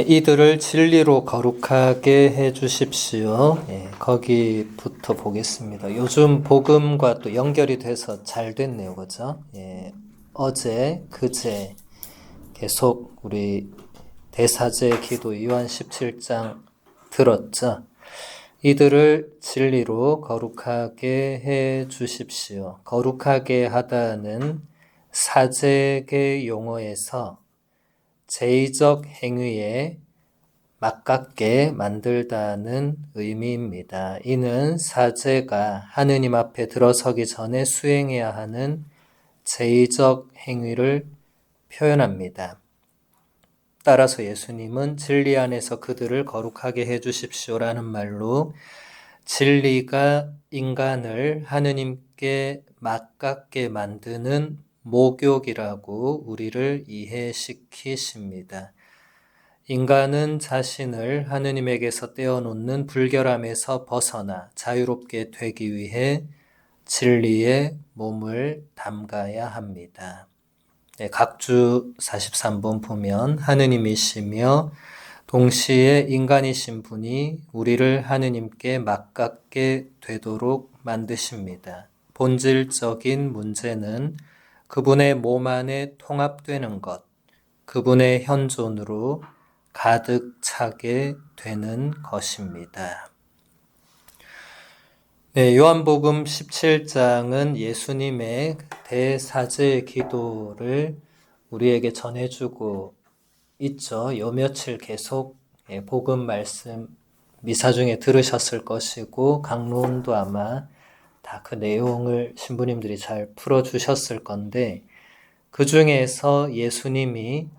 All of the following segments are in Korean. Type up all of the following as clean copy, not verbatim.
이들을 진리로 거룩하게 해 주십시오. 거기부터 보겠습니다. 요즘 복음과 또 연결이 돼서 잘 됐네요. 그죠? 어제, 그제 계속 우리 대사제 기도 요한 17장 들었죠? 이들을 진리로 거룩하게 해 주십시오. 거룩하게 하다는 사제계 용어에서 제의적 행위에 맞깝게 만들다는 의미입니다. 이는 사제가 하느님 앞에 들어서기 전에 수행해야 하는 제의적 행위를 표현합니다. 따라서 예수님은 진리 안에서 그들을 거룩하게 해 주십시오라는 말로 진리가 인간을 하느님께 맞깝게 만드는 목욕이라고 우리를 이해시키십니다. 인간은 자신을 하느님에게서 떼어놓는 불결함에서 벗어나 자유롭게 되기 위해 진리에 몸을 담가야 합니다. 각주 43번 보면 하느님이시며 동시에 인간이신 분이 우리를 하느님께 맞깝게 되도록 만드십니다. 본질적인 문제는 그분의 몸 안에 통합되는 것, 그분의 현존으로 가득 차게 되는 것입니다. 요한복음 17장은 예수님의 대사제 기도를 우리에게 전해주고 있죠. 요 며칠 계속 복음 말씀 미사 중에 들으셨을 것이고 강론도 아마 다 그 내용을 신부님들이 잘 풀어주셨을 건데 그 중에서 예수님이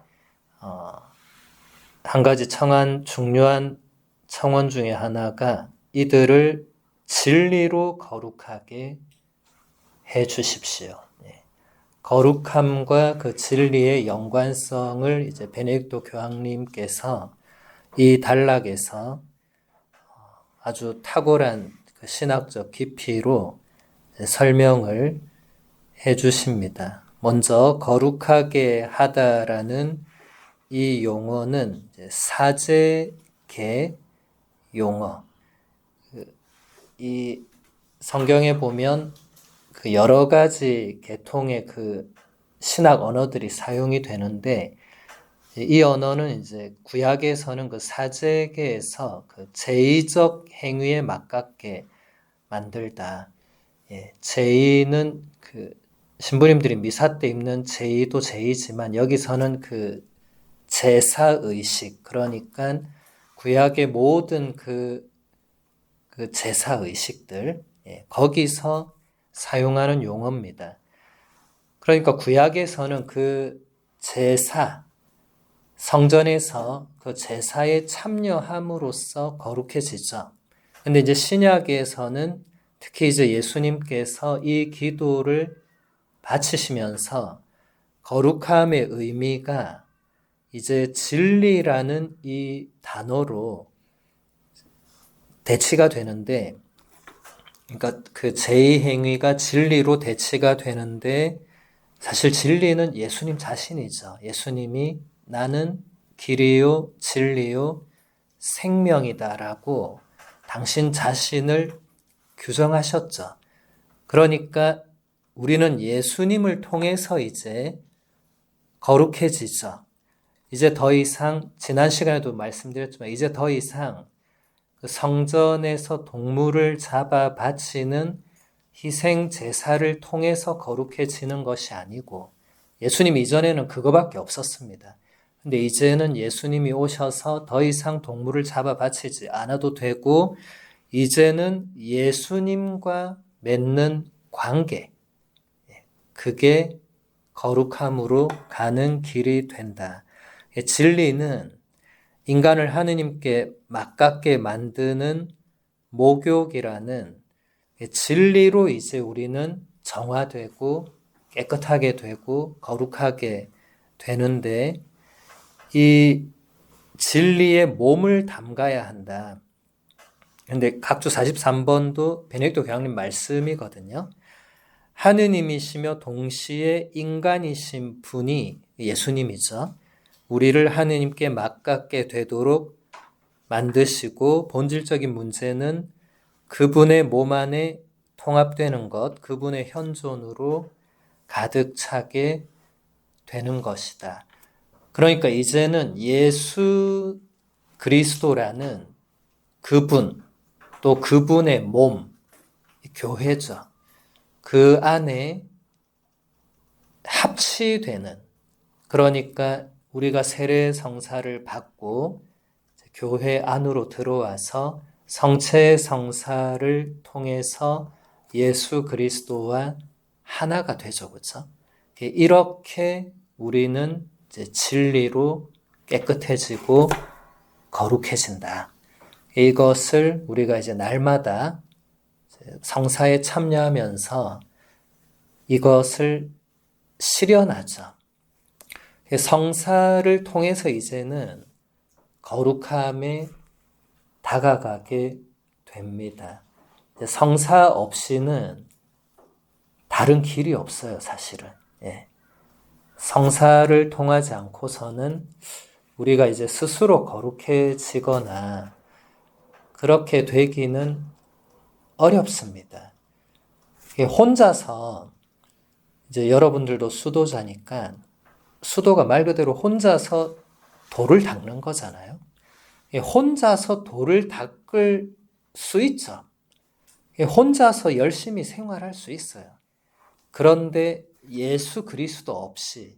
한 가지 청한 중요한 청원 중에 하나가 이들을 진리로 거룩하게 해 주십시오. 거룩함과 그 진리의 연관성을 이제 베네딕토 교황님께서 이 단락에서 아주 탁월한 그 신학적 깊이로 설명을 해 주십니다. 먼저 거룩하게 하다라는 이 용어는 사제계 용어. 이 성경에 보면 그 여러 가지 계통의 그 신학 언어들이 사용이 되는데 이 언어는 이제 구약에서는 그 사제계에서 그 제의적 행위에 맞깝게 만들다. 제의는 그 신부님들이 미사 때 입는 제의도 제의지만 여기서는 그 제사의식, 그러니까 구약의 모든 그 제사의식들, 거기서 사용하는 용어입니다. 그러니까 구약에서는 그 제사, 성전에서 그 제사에 참여함으로써 거룩해지죠. 근데 이제 신약에서는 특히 이제 예수님께서 이 기도를 바치시면서 거룩함의 의미가 이제 진리라는 이 단어로 대치가 되는데, 그러니까 그 제의 행위가 진리로 대치가 되는데 사실 진리는 예수님 자신이죠. 예수님이 나는 길이요 진리요 생명이다라고 당신 자신을 규정하셨죠. 그러니까 우리는 예수님을 통해서 이제 거룩해지죠. 이제 더 이상 지난 시간에도 말씀드렸지만 이제 더 이상 그 성전에서 동물을 잡아 바치는 희생 제사를 통해서 거룩해지는 것이 아니고 예수님 이전에는 그거밖에 없었습니다. 근데 이제는 예수님이 오셔서 더 이상 동물을 잡아 바치지 않아도 되고 이제는 예수님과 맺는 관계, 그게 거룩함으로 가는 길이 된다. 진리는 인간을 하느님께 맞깝게 만드는 목욕이라는 진리로 이제 우리는 정화되고 깨끗하게 되고 거룩하게 되는데 이 진리에 몸을 담가야 한다. 근데 각주 43번도 베네딕토 교황님 말씀이거든요. 하느님이시며 동시에 인간이신 분이 예수님이죠. 우리를 하느님께 맞닿게 되도록 만드시고 본질적인 문제는 그분의 몸 안에 통합되는 것, 그분의 현존으로 가득 차게 되는 것이다. 그러니까 이제는 예수 그리스도라는 그분, 또 그분의 몸, 교회죠. 그 안에 합치되는, 그러니까 우리가 세례 성사를 받고 교회 안으로 들어와서 성체 성사를 통해서 예수 그리스도와 하나가 되죠. 그렇죠? 이렇게 우리는 이제 진리로 깨끗해지고 거룩해진다. 이것을 우리가 이제 날마다 성사에 참여하면서 이것을 실현하죠. 성사를 통해서 이제는 거룩함에 다가가게 됩니다. 성사 없이는 다른 길이 없어요, 사실은. 예. 성사를 통하지 않고서는 우리가 이제 스스로 거룩해지거나 그렇게 되기는 어렵습니다. 혼자서 이제 여러분들도 수도자니까 수도가 말 그대로 혼자서 돌을 닦는 거잖아요. 혼자서 돌을 닦을 수 있죠. 혼자서 열심히 생활할 수 있어요. 그런데 예수 그리스도 없이,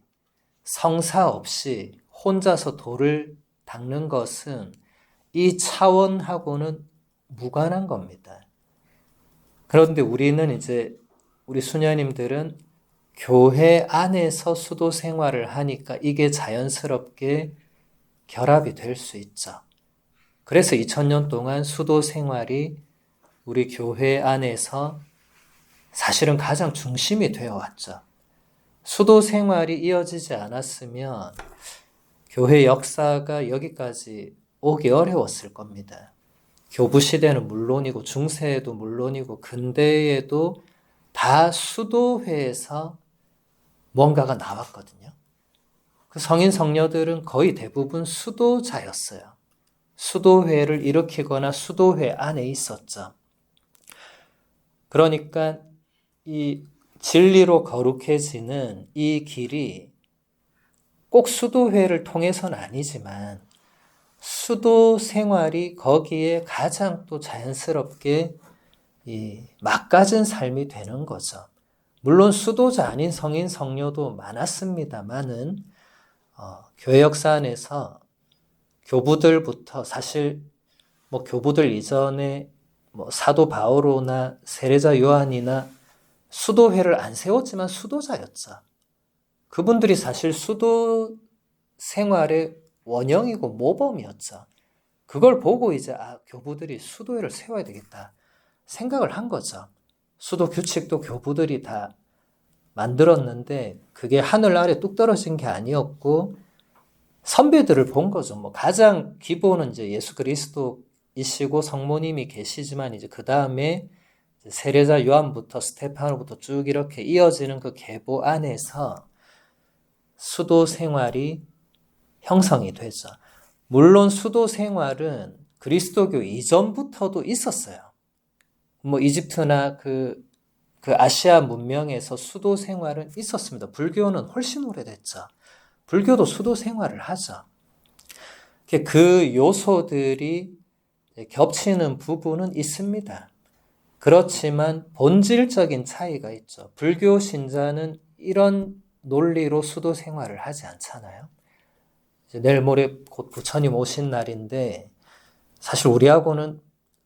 성사 없이 혼자서 돌을 닦는 것은 이 차원하고는 무관한 겁니다. 그런데 우리는 이제 우리 수녀님들은 교회 안에서 수도 생활을 하니까 이게 자연스럽게 결합이 될 수 있죠. 그래서 2000년 동안 수도 생활이 우리 교회 안에서 사실은 가장 중심이 되어 왔죠. 수도 생활이 이어지지 않았으면 교회 역사가 여기까지 오기 어려웠을 겁니다. 교부 시대는 물론이고 중세에도 물론이고 근대에도 다 수도회에서 뭔가가 나왔거든요. 그 성인 성녀들은 거의 대부분 수도자였어요. 수도회를 일으키거나 수도회 안에 있었죠. 그러니까 이 진리로 거룩해지는 이 길이 꼭 수도회를 통해서는 아니지만 수도 생활이 거기에 가장 또 자연스럽게 막가진 삶이 되는 거죠. 물론 수도자 아닌 성인 성녀도 많았습니다만은 교회 역사 안에서 교부들부터 사실 뭐 교부들 이전에 뭐 사도 바오로나 세례자 요한이나 수도회를 안 세웠지만 수도자였죠. 그분들이 사실 수도 생활의 원형이고 모범이었죠. 그걸 보고 이제 교부들이 수도회를 세워야 되겠다 생각을 한 거죠. 수도 규칙도 교부들이 다 만들었는데 그게 하늘 아래 뚝 떨어진 게 아니었고 선배들을 본 거죠. 뭐 가장 기본은 이제 예수 그리스도이시고 성모님이 계시지만 이제 그 다음에 세례자 요한부터 스테파노부터 쭉 이렇게 이어지는 그 계보 안에서 수도 생활이 형성이 되죠. 물론 수도 생활은 그리스도교 이전부터도 있었어요. 뭐 이집트나 그 아시아 문명에서 수도 생활은 있었습니다. 불교는 훨씬 오래됐죠. 불교도 수도 생활을 하죠. 그 요소들이 겹치는 부분은 있습니다. 그렇지만 본질적인 차이가 있죠. 불교 신자는 이런 논리로 수도 생활을 하지 않잖아요. 이제 내일 모레 곧 부처님 오신 날인데 사실 우리하고는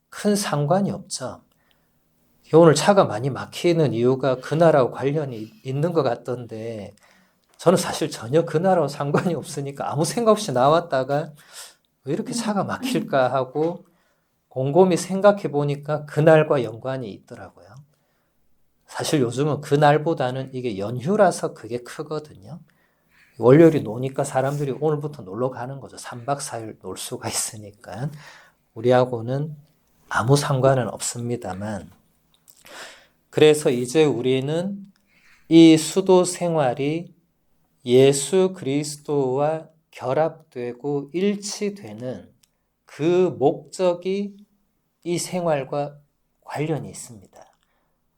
큰 상관이 없죠. 오늘 차가 많이 막히는 이유가 그날하고 관련이 있는 것 같던데 저는 사실 전혀 그날하고 상관이 없으니까 아무 생각 없이 나왔다가 왜 이렇게 차가 막힐까 하고 곰곰이 생각해 보니까 그날과 연관이 있더라고요. 사실 요즘은 그날보다는 이게 연휴라서 그게 크거든요. 월요일이 노니까 사람들이 오늘부터 놀러 가는 거죠. 3박 4일 놀 수가 있으니까. 우리하고는 아무 상관은 없습니다만 그래서 이제 우리는 이 수도 생활이 예수 그리스도와 결합되고 일치되는 그 목적이 이 생활과 관련이 있습니다.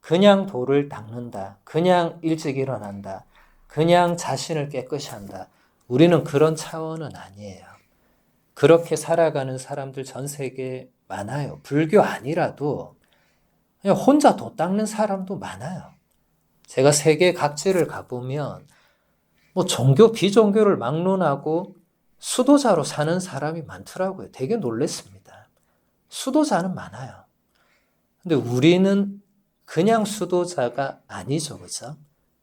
그냥 돌을 닦는다. 그냥 일찍 일어난다. 그냥 자신을 깨끗이 한다. 우리는 그런 차원은 아니에요. 그렇게 살아가는 사람들 전 세계에 많아요. 불교 아니라도 그냥 혼자 도 닦는 사람도 많아요. 제가 세계 각지를 가보면 뭐 종교, 비종교를 막론하고 수도자로 사는 사람이 많더라고요. 되게 놀랬습니다. 수도자는 많아요. 근데 우리는 그냥 수도자가 아니죠. 그죠?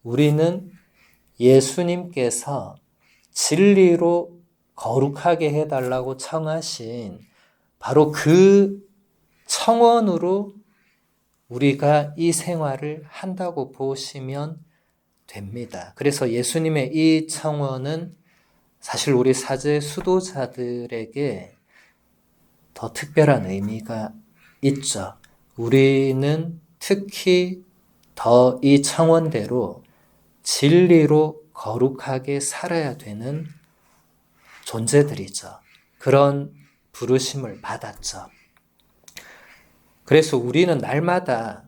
우리는 예수님께서 진리로 거룩하게 해달라고 청하신 바로 그 청원으로 우리가 이 생활을 한다고 보시면 됩니다. 그래서 예수님의 이 청원은 사실 우리 사제 수도자들에게 더 특별한 의미가 있죠. 우리는 특히 더 이 청원대로 진리로 거룩하게 살아야 되는 존재들이죠. 그런 부르심을 받았죠. 그래서 우리는 날마다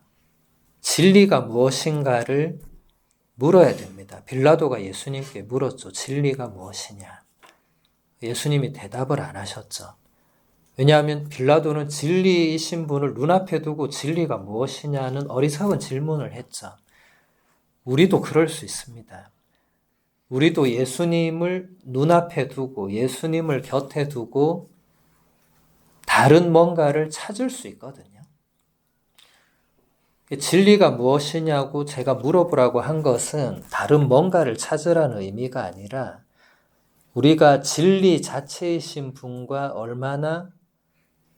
진리가 무엇인가를 물어야 됩니다. 빌라도가 예수님께 물었죠. 진리가 무엇이냐? 예수님이 대답을 안 하셨죠. 왜냐하면 빌라도는 진리이신 분을 눈앞에 두고 진리가 무엇이냐는 어리석은 질문을 했죠. 우리도 그럴 수 있습니다. 우리도 예수님을 눈앞에 두고 예수님을 곁에 두고 다른 뭔가를 찾을 수 있거든요. 진리가 무엇이냐고 제가 물어보라고 한 것은 다른 뭔가를 찾으라는 의미가 아니라 우리가 진리 자체이신 분과 얼마나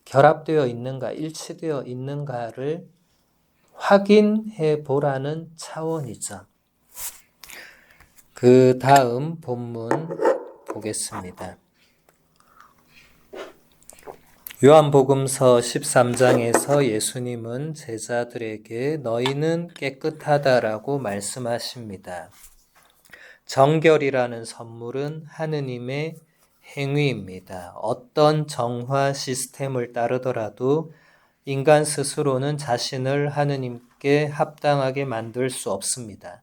결합되어 있는가, 일치되어 있는가를 확인해 보라는 차원이죠. 그 다음 본문 보겠습니다. 요한복음서 13장에서 예수님은 제자들에게 너희는 깨끗하다라고 말씀하십니다. 정결이라는 선물은 하느님의 행위입니다. 어떤 정화 시스템을 따르더라도 인간 스스로는 자신을 하느님께 합당하게 만들 수 없습니다.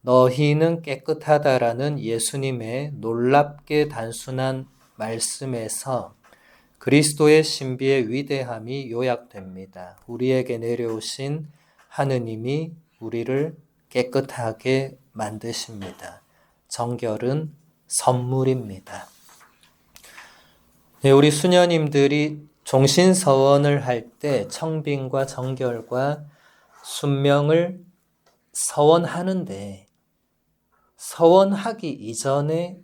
너희는 깨끗하다라는 예수님의 놀랍게 단순한 말씀에서 그리스도의 신비의 위대함이 요약됩니다. 우리에게 내려오신 하느님이 우리를 깨끗하게 만드십니다. 정결은 선물입니다. 네, 우리 수녀님들이 종신서원을 할 때 청빙과 정결과 순명을 서원하는데 서원하기 이전에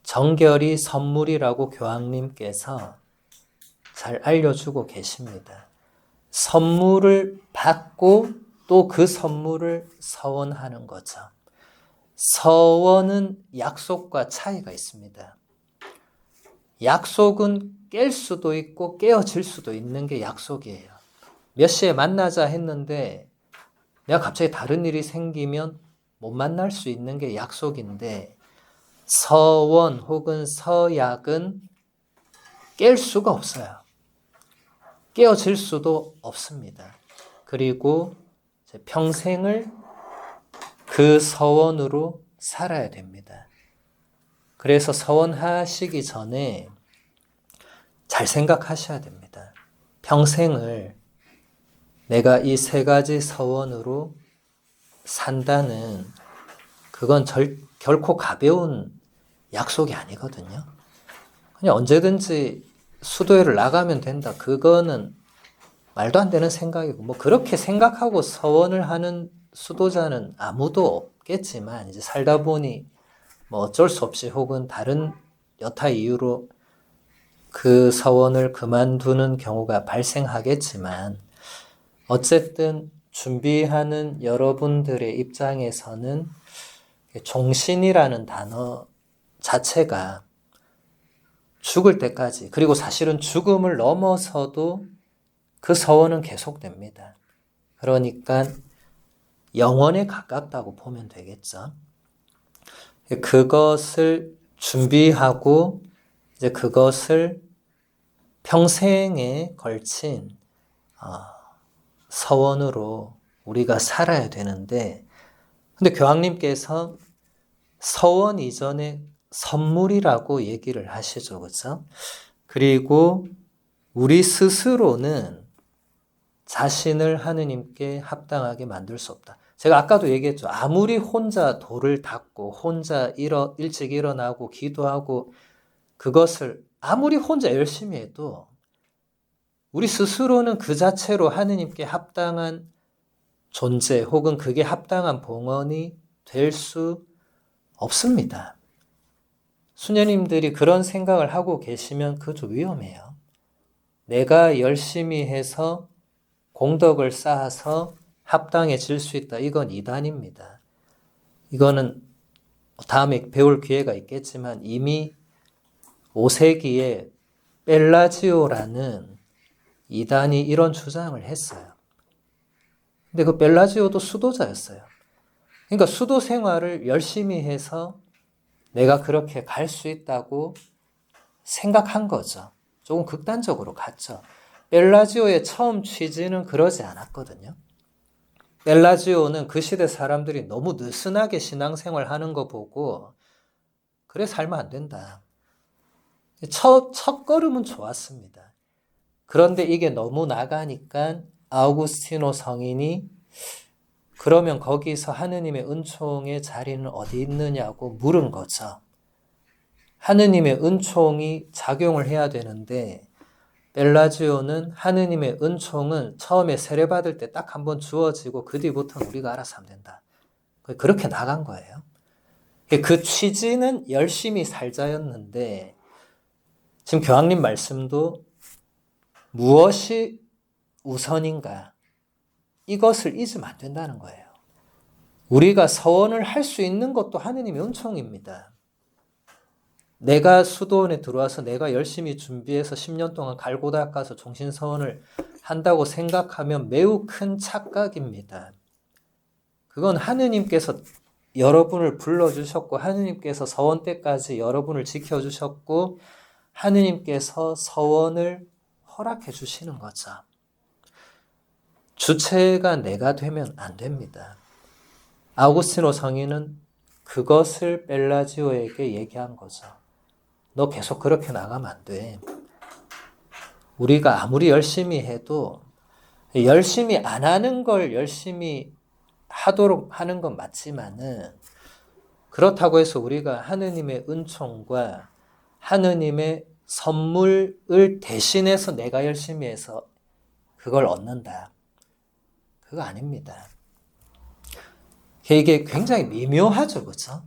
정결이 선물이라고 교황님께서 잘 알려주고 계십니다. 선물을 받고 또 그 선물을 서원하는 거죠. 서원은 약속과 차이가 있습니다. 약속은 깰 수도 있고 깨어질 수도 있는 게 약속이에요. 몇 시에 만나자 했는데 내가 갑자기 다른 일이 생기면 못 만날 수 있는 게 약속인데 서원 혹은 서약은 깰 수가 없어요. 깨어질 수도 없습니다. 그리고 평생을 그 서원으로 살아야 됩니다. 그래서 서원하시기 전에 잘 생각하셔야 됩니다. 평생을 내가 이 세 가지 서원으로 산다는 그건 결코 가벼운 약속이 아니거든요. 그냥 언제든지 수도회를 나가면 된다. 그거는 말도 안 되는 생각이고 뭐 그렇게 생각하고 서원을 하는 수도자는 아무도 없겠지만 이제 살다 보니 뭐 어쩔 수 없이 혹은 다른 여타 이유로 그 서원을 그만두는 경우가 발생하겠지만 어쨌든 준비하는 여러분들의 입장에서는 종신이라는 단어 자체가 죽을 때까지 그리고 사실은 죽음을 넘어서도 그 서원은 계속됩니다. 그러니까 영원에 가깝다고 보면 되겠죠. 그것을 준비하고 이제 그것을 평생에 걸친 서원으로 우리가 살아야 되는데, 근데 교황님께서 서원 이전에 선물이라고 얘기를 하시죠. 그렇죠? 그리고 우리 스스로는 자신을 하느님께 합당하게 만들 수 없다. 제가 아까도 얘기했죠. 아무리 혼자 돌을 닦고 혼자 일찍 일어나고 기도하고 그것을 아무리 혼자 열심히 해도 우리 스스로는 그 자체로 하느님께 합당한 존재 혹은 그게 합당한 봉헌이 될 수 없습니다. 수녀님들이 그런 생각을 하고 계시면 그거 좀 위험해요. 내가 열심히 해서 공덕을 쌓아서 합당해질 수 있다. 이건 이단입니다. 이거는 다음에 배울 기회가 있겠지만 이미 5세기에 벨라지오라는 이단이 이런 주장을 했어요. 근데 그 벨라지오도 수도자였어요. 그러니까 수도 생활을 열심히 해서 내가 그렇게 갈 수 있다고 생각한 거죠. 조금 극단적으로 갔죠. 벨라지오의 처음 취지는 그러지 않았거든요. 벨라지오는 그 시대 사람들이 너무 느슨하게 신앙생활 하는 거 보고 그래 살면 안 된다. 첫 걸음은 좋았습니다. 그런데 이게 너무 나가니까 아우구스티노 성인이 그러면 거기서 하느님의 은총의 자리는 어디 있느냐고 물은 거죠. 하느님의 은총이 작용을 해야 되는데 벨라지오는 하느님의 은총은 처음에 세례받을 때 딱 한 번 주어지고 그 뒤부터는 우리가 알아서 하면 된다. 그렇게 나간 거예요. 그 취지는 열심히 살자였는데 지금 교황님 말씀도 무엇이 우선인가 이것을 잊으면 안 된다는 거예요. 우리가 서원을 할 수 있는 것도 하느님의 은총입니다. 내가 수도원에 들어와서 내가 열심히 준비해서 10년 동안 갈고 닦아서 종신서원을 한다고 생각하면 매우 큰 착각입니다. 그건 하느님께서 여러분을 불러주셨고 하느님께서 서원 때까지 여러분을 지켜주셨고 하느님께서 서원을 허락해 주시는 거죠. 주체가 내가 되면 안 됩니다. 아우구스티노 성인은 그것을 벨라지오에게 얘기한 거죠. 너 계속 그렇게 나가면 안 돼. 우리가 아무리 열심히 해도 열심히 안 하는 걸 열심히 하도록 하는 건 맞지만은 그렇다고 해서 우리가 하느님의 은총과 하느님의 선물을 대신해서 내가 열심히 해서 그걸 얻는다. 그거 아닙니다. 이게 굉장히 미묘하죠. 그렇죠?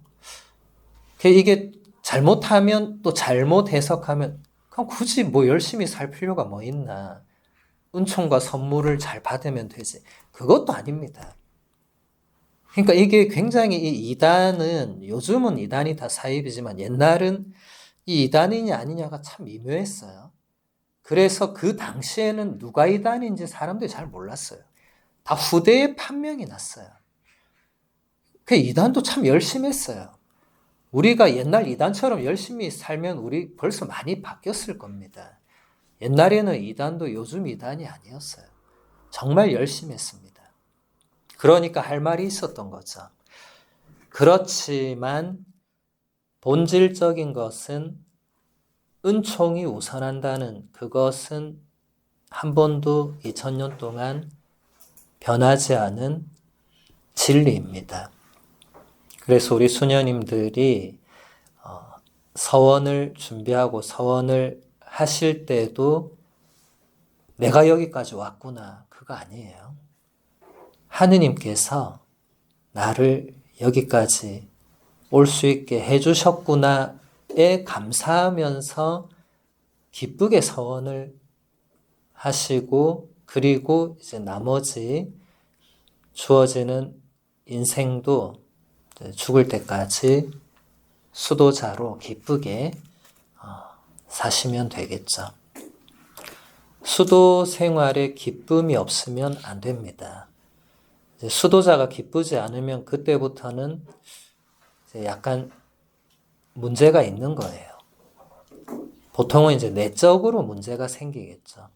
이게 잘못하면 또 잘못 해석하면 그럼 굳이 뭐 열심히 살 필요가 뭐 있나. 은총과 선물을 잘 받으면 되지. 그것도 아닙니다. 그러니까 이게 굉장히 이 이단은 요즘은 이단이 다 사입이지만 옛날은 이 이단이냐 아니냐가 참 미묘했어요. 그래서 그 당시에는 누가 이단인지 사람들이 잘 몰랐어요. 다 후대에 판명이 났어요. 그 이단도 참 열심히 했어요. 우리가 옛날 이단처럼 열심히 살면 우리 벌써 많이 바뀌었을 겁니다. 옛날에는 이단도 요즘 이단이 아니었어요. 정말 열심히 했습니다. 그러니까 할 말이 있었던 거죠. 그렇지만 본질적인 것은 은총이 우선한다는 그것은 한 번도 2000년 동안 변하지 않은 진리입니다. 그래서 우리 수녀님들이 서원을 준비하고 서원을 하실 때도 내가 여기까지 왔구나 그거 아니에요. 하느님께서 나를 여기까지 올 수 있게 해주셨구나에 감사하면서 기쁘게 서원을 하시고 그리고 이제 나머지 주어지는 인생도 죽을 때까지 수도자로 기쁘게 사시면 되겠죠. 수도 생활에 기쁨이 없으면 안 됩니다. 이제 수도자가 기쁘지 않으면 그때부터는 이제 약간 문제가 있는 거예요. 보통은 이제 내적으로 문제가 생기겠죠.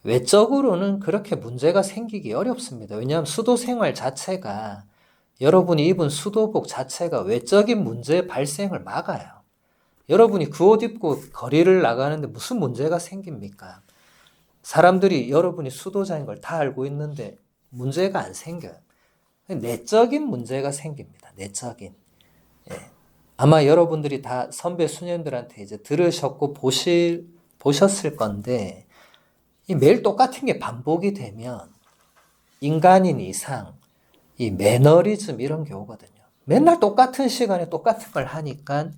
외적으로는 그렇게 문제가 생기기 어렵습니다. 왜냐하면 수도 생활 자체가 여러분이 입은 수도복 자체가 외적인 문제 발생을 막아요. 여러분이 그 옷 입고 거리를 나가는데 무슨 문제가 생깁니까? 사람들이 여러분이 수도자인 걸 다 알고 있는데 문제가 안 생겨요. 내적인 문제가 생깁니다. 내적인. 예. 아마 여러분들이 다 선배 수녀님들한테 이제 들으셨고 보셨을 건데 이 매일 똑같은 게 반복이 되면 인간인 이상 이 매너리즘 이런 게 오거든요. 맨날 똑같은 시간에 똑같은 걸 하니까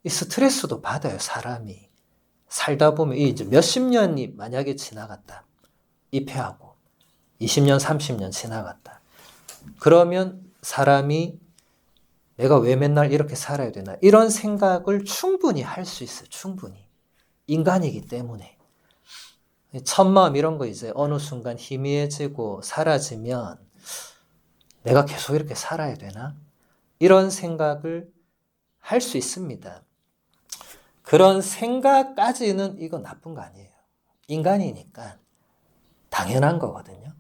이 스트레스도 받아요, 사람이. 살다 보면 이제 몇십 년이 만약에 지나갔다. 입회하고 20년, 30년 지나갔다. 그러면 사람이 내가 왜 맨날 이렇게 살아야 되나? 이런 생각을 충분히 할 수 있어요. 충분히. 인간이기 때문에. 첫마음 이런 거 이제 어느 순간 희미해지고 사라지면 내가 계속 이렇게 살아야 되나? 이런 생각을 할 수 있습니다. 그런 생각까지는 이거 나쁜 거 아니에요. 인간이니까 당연한 거거든요.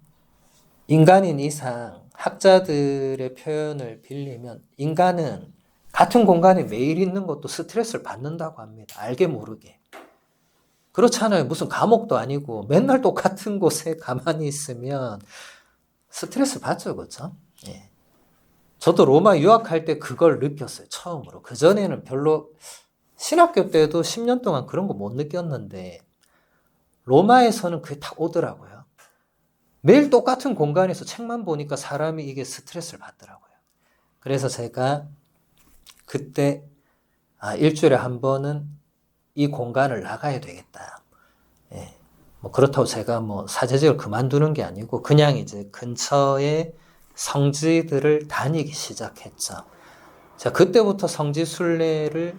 인간인 이상 학자들의 표현을 빌리면 인간은 같은 공간에 매일 있는 것도 스트레스를 받는다고 합니다. 알게 모르게. 그렇잖아요. 무슨 감옥도 아니고 맨날 똑같은 곳에 가만히 있으면 스트레스 받죠. 그렇죠? 예. 저도 로마 유학할 때 그걸 느꼈어요. 처음으로. 그전에는 별로 신학교 때도 10년 동안 그런 거 못 느꼈는데 로마에서는 그게 딱 오더라고요. 매일 똑같은 공간에서 책만 보니까 사람이 이게 스트레스를 받더라고요. 그래서 제가 그때 일주일에 한 번은 이 공간을 나가야 되겠다. 예. 뭐 그렇다고 제가 뭐 사제직을 그만두는 게 아니고 그냥 이제 근처에 성지들을 다니기 시작했죠. 자, 그때부터 성지 순례를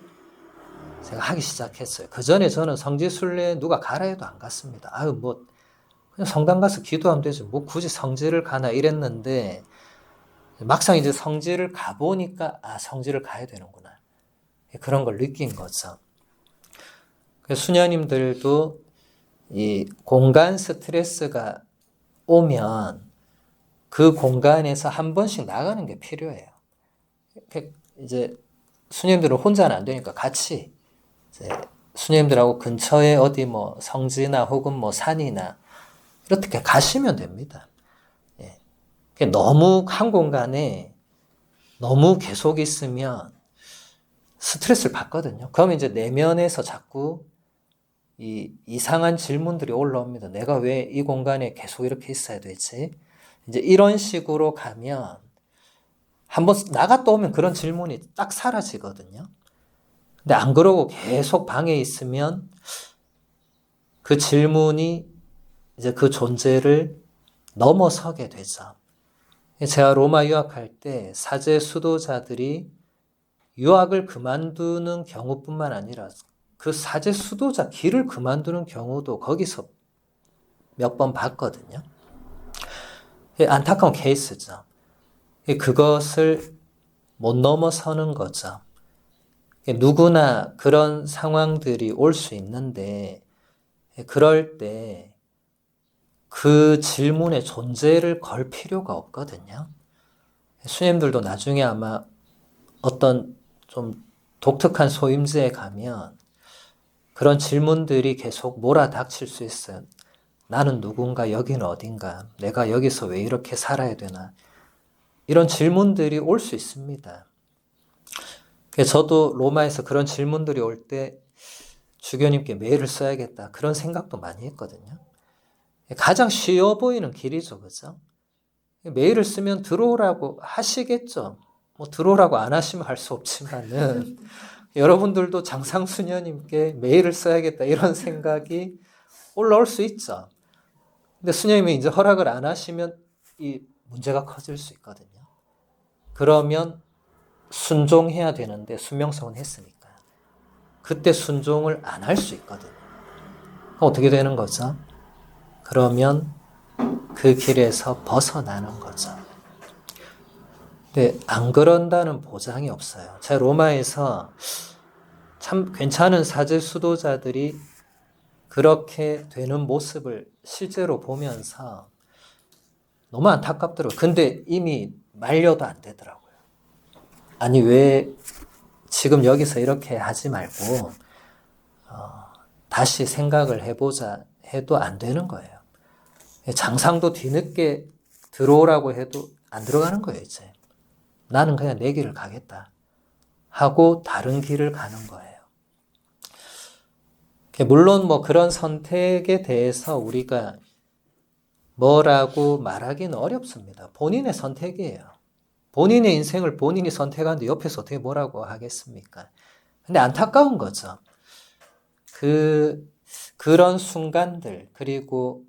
제가 하기 시작했어요. 그 전에 저는 성지 순례 누가 가라 해도 안 갔습니다. 뭐 그냥 성당 가서 기도하면 되지. 뭐 굳이 성지를 가나 이랬는데 막상 이제 성지를 가보니까 성지를 가야 되는구나. 그런 걸 느낀 거죠. 수녀님들도 이 공간 스트레스가 오면 그 공간에서 한 번씩 나가는 게 필요해요. 이제 수녀님들은 혼자는 안 되니까 같이 이제 수녀님들하고 근처에 어디 뭐 성지나 혹은 뭐 산이나 이렇게 가시면 됩니다. 예. 너무 한 공간에 너무 계속 있으면 스트레스를 받거든요. 그러면 이제 내면에서 자꾸 이 이상한 질문들이 올라옵니다. 내가 왜 이 공간에 계속 이렇게 있어야 되지? 이제 이런 식으로 가면 한번 나갔다 오면 그런 질문이 딱 사라지거든요. 근데 안 그러고 계속 방에 있으면 그 질문이 이제 그 존재를 넘어서게 되죠. 제가 로마 유학할 때 사제 수도자들이 유학을 그만두는 경우뿐만 아니라 그 사제 수도자 길을 그만두는 경우도 거기서 몇 번 봤거든요. 안타까운 케이스죠. 그것을 못 넘어서는 거죠. 누구나 그런 상황들이 올 수 있는데 그럴 때 그 질문의 존재를 걸 필요가 없거든요. 수님들도 나중에 아마 어떤 좀 독특한 소임지에 가면 그런 질문들이 계속 몰아닥칠 수 있어요. 나는 누군가, 여기는 어딘가, 내가 여기서 왜 이렇게 살아야 되나, 이런 질문들이 올 수 있습니다. 저도 로마에서 그런 질문들이 올 때 주교님께 메일을 써야겠다, 그런 생각도 많이 했거든요. 가장 쉬워 보이는 길이죠, 그죠? 메일을 쓰면 들어오라고 하시겠죠. 뭐 들어오라고 안 하시면 할 수 없지만은 여러분들도 장상수녀님께 메일을 써야겠다 이런 생각이 올라올 수 있죠. 근데 수녀님이 이제 허락을 안 하시면 이 문제가 커질 수 있거든요. 그러면 순종해야 되는데 순명성은 했으니까 그때 순종을 안 할 수 있거든요. 그럼 어떻게 되는 거죠? 그러면 그 길에서 벗어나는 거죠. 근데 안 그런다는 보장이 없어요. 제가 로마에서 참 괜찮은 사제 수도자들이 그렇게 되는 모습을 실제로 보면서 너무 안타깝더라고요. 근데 이미 말려도 안 되더라고요. 아니, 왜 지금 여기서 이렇게 하지 말고 다시 생각을 해보자 해도 안 되는 거예요. 장상도 뒤늦게 들어오라고 해도 안 들어가는 거예요, 이제. 나는 그냥 내 길을 가겠다 하고 다른 길을 가는 거예요. 물론 뭐 그런 선택에 대해서 우리가 뭐라고 말하기는 어렵습니다. 본인의 선택이에요. 본인의 인생을 본인이 선택하는데 옆에서 어떻게 뭐라고 하겠습니까? 근데 안타까운 거죠. 그런 순간들, 그리고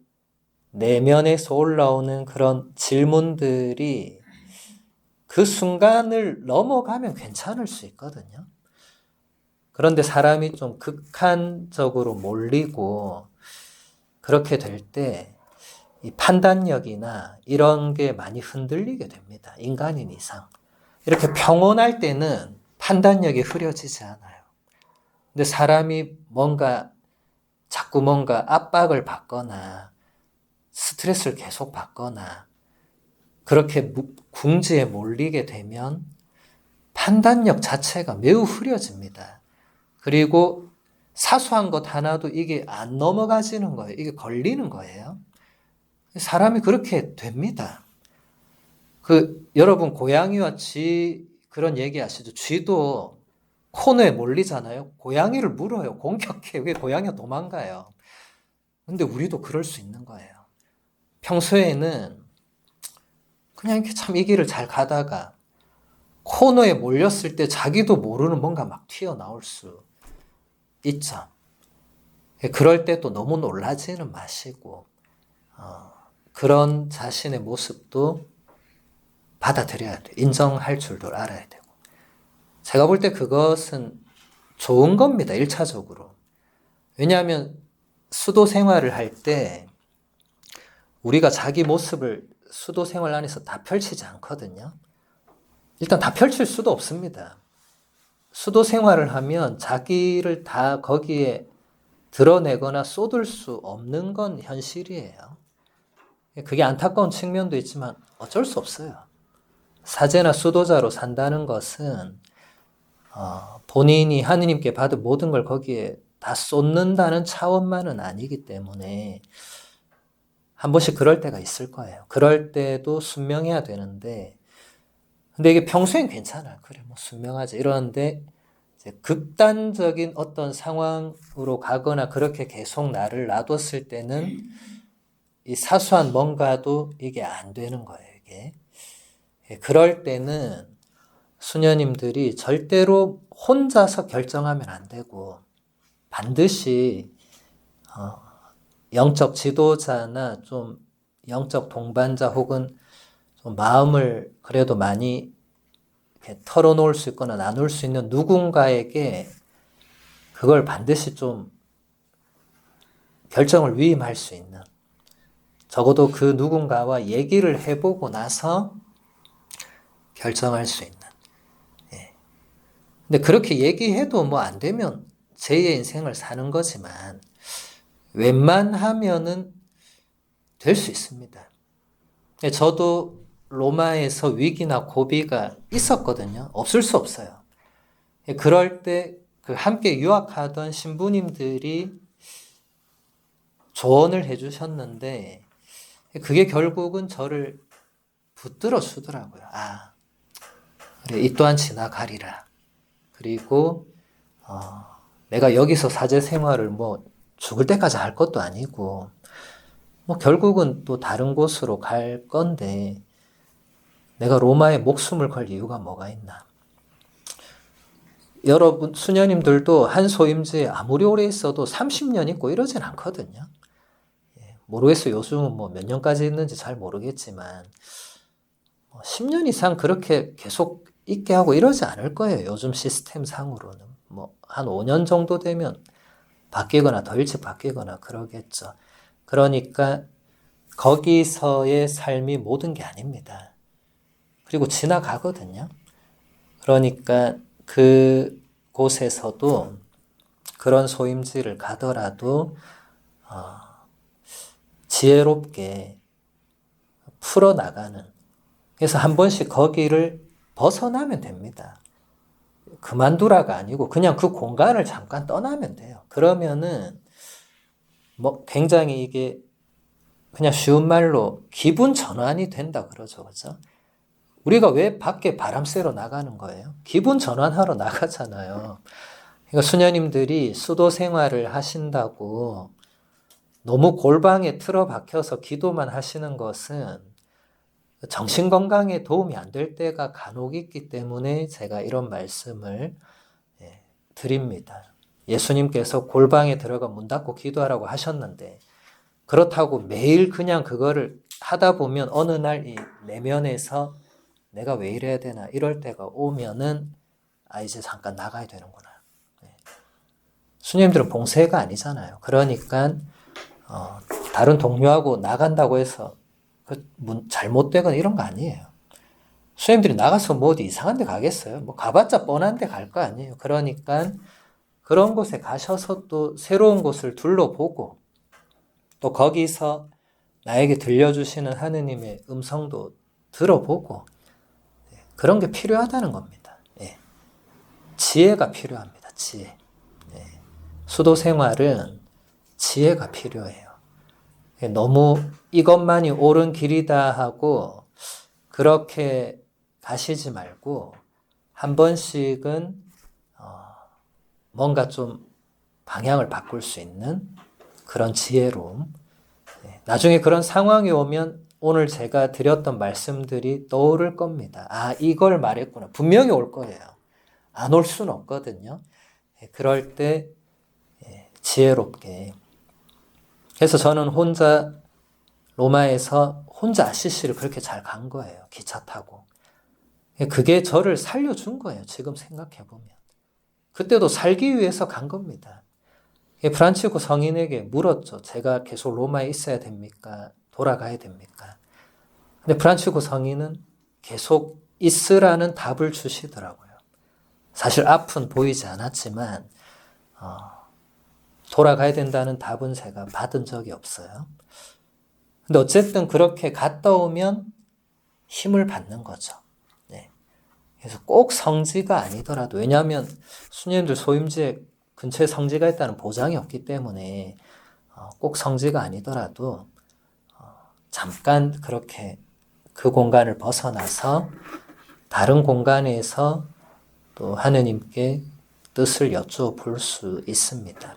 내면에서 올라오는 그런 질문들이 그 순간을 넘어가면 괜찮을 수 있거든요. 그런데 사람이 좀 극한적으로 몰리고 그렇게 될 때 이 판단력이나 이런 게 많이 흔들리게 됩니다. 인간인 이상. 이렇게 평온할 때는 판단력이 흐려지지 않아요. 근데 사람이 자꾸 뭔가 압박을 받거나 스트레스를 계속 받거나 그렇게 궁지에 몰리게 되면 판단력 자체가 매우 흐려집니다. 그리고 사소한 것 하나도 이게 안 넘어가지는 거예요. 이게 걸리는 거예요. 사람이 그렇게 됩니다. 여러분 고양이와 쥐 그런 얘기 아시죠? 쥐도 코너에 몰리잖아요. 고양이를 물어요. 공격해. 왜 고양이가 도망가요? 근데 우리도 그럴 수 있는 거예요. 평소에는 그냥 이렇게 참 이 길을 잘 가다가 코너에 몰렸을 때 자기도 모르는 뭔가 막 튀어나올 수 있죠. 그럴 때 또 너무 놀라지는 마시고 그런 자신의 모습도 받아들여야 돼요. 인정할 줄도 알아야 되고. 제가 볼 때 그것은 좋은 겁니다. 1차적으로. 왜냐하면 수도 생활을 할 때 우리가 자기 모습을 수도 생활 안에서 다 펼치지 않거든요. 일단 다 펼칠 수도 없습니다. 수도 생활을 하면 자기를 다 거기에 드러내거나 쏟을 수 없는 건 현실이에요. 그게 안타까운 측면도 있지만 어쩔 수 없어요. 사제나 수도자로 산다는 것은 본인이 하느님께 받은 모든 걸 거기에 다 쏟는다는 차원만은 아니기 때문에 한 번씩 그럴 때가 있을 거예요. 그럴 때도 순명해야 되는데 근데 이게 평소엔 괜찮아. 그래, 뭐 순명하지. 이러는데 이제 극단적인 어떤 상황으로 가거나 그렇게 계속 나를 놔뒀을 때는 이 사소한 뭔가도 이게 안 되는 거예요, 이게. 그럴 때는 수녀님들이 절대로 혼자서 결정하면 안 되고 반드시 영적 지도자나 좀 영적 동반자 혹은 좀 마음을 그래도 많이 이렇게 털어놓을 수 있거나 나눌 수 있는 누군가에게 그걸 반드시 좀 결정을 위임할 수 있는 적어도 그 누군가와 얘기를 해보고 나서 결정할 수 있는. 근데 그렇게 얘기해도 뭐 안 되면 제2의 인생을 사는 거지만 웬만하면은 될 수 있습니다. 저도 로마에서 위기나 고비가 있었거든요. 없을 수 없어요. 그럴 때 그 함께 유학하던 신부님들이 조언을 해주셨는데 그게 결국은 저를 붙들어 주더라고요. 그래, 이 또한 지나가리라. 그리고 내가 여기서 사제 생활을 뭐 죽을 때까지 할 것도 아니고 뭐 결국은 또 다른 곳으로 갈 건데 내가 로마에 목숨을 걸 이유가 뭐가 있나. 여러분 수녀님들도 한 소임지에 아무리 오래 있어도 30년 있고 이러진 않거든요. 모르겠어요. 요즘은 뭐 몇 년까지 있는지 잘 모르겠지만 10년 이상 그렇게 계속 있게 하고 이러지 않을 거예요. 요즘 시스템 상으로는. 뭐 한 5년 정도 되면 바뀌거나 더 일찍 바뀌거나 그러겠죠. 그러니까 거기서의 삶이 모든 게 아닙니다. 그리고 지나가거든요. 그러니까 그 곳에서도 그런 소임지를 가더라도 지혜롭게 풀어나가는, 그래서 한 번씩 거기를 벗어나면 됩니다. 그만두라가 아니고 그냥 그 공간을 잠깐 떠나면 돼요. 그러면은 뭐 굉장히 이게 그냥 쉬운 말로 기분 전환이 된다 그러죠. 그죠? 우리가 왜 밖에 바람 쐬러 나가는 거예요? 기분 전환하러 나가잖아요. 그러니까 수녀님들이 수도 생활을 하신다고 너무 골방에 틀어박혀서 기도만 하시는 것은 정신건강에 도움이 안 될 때가 간혹 있기 때문에 제가 이런 말씀을 드립니다. 예수님께서 골방에 들어가 문 닫고 기도하라고 하셨는데 그렇다고 매일 그냥 그거를 하다 보면 어느 날 이 내면에서 내가 왜 이래야 되나 이럴 때가 오면은 이제 잠깐 나가야 되는구나. 수녀님들은 봉사가 아니잖아요. 그러니까 다른 동료하고 나간다고 해서 잘못되거나 이런 거 아니에요. 수녀님들이 나가서 뭐 어디 이상한 데 가겠어요? 뭐 가봤자 뻔한 데 갈 거 아니에요. 그러니까 그런 곳에 가셔서 또 새로운 곳을 둘러보고 또 거기서 나에게 들려주시는 하느님의 음성도 들어보고 그런 게 필요하다는 겁니다. 지혜가 필요합니다. 지혜. 수도 생활은 지혜가 필요해요. 너무 이것만이 옳은 길이다 하고 그렇게 가시지 말고 한 번씩은 뭔가 좀 방향을 바꿀 수 있는 그런 지혜로움. 나중에 그런 상황이 오면 오늘 제가 드렸던 말씀들이 떠오를 겁니다. 이걸 말했구나. 분명히 올 거예요. 안 올 수는 없거든요. 그럴 때 지혜롭게. 그래서 저는 혼자 로마에서 혼자 아시시를 그렇게 잘 간 거예요. 기차 타고. 그게 저를 살려준 거예요. 지금 생각해보면. 그때도 살기 위해서 간 겁니다. 프란치스코 성인에게 물었죠. 제가 계속 로마에 있어야 됩니까? 돌아가야 됩니까? 근데 프란치스코 성인은 계속 있으라는 답을 주시더라고요. 사실 앞은 보이지 않았지만 돌아가야 된다는 답은 제가 받은 적이 없어요. 근데 어쨌든 그렇게 갔다 오면 힘을 받는 거죠. 그래서 꼭 성지가 아니더라도, 왜냐하면 수녀님들 소임지에 근처에 성지가 있다는 보장이 없기 때문에 꼭 성지가 아니더라도 잠깐 그렇게 그 공간을 벗어나서 다른 공간에서 또 하느님께 뜻을 여쭤볼 수 있습니다.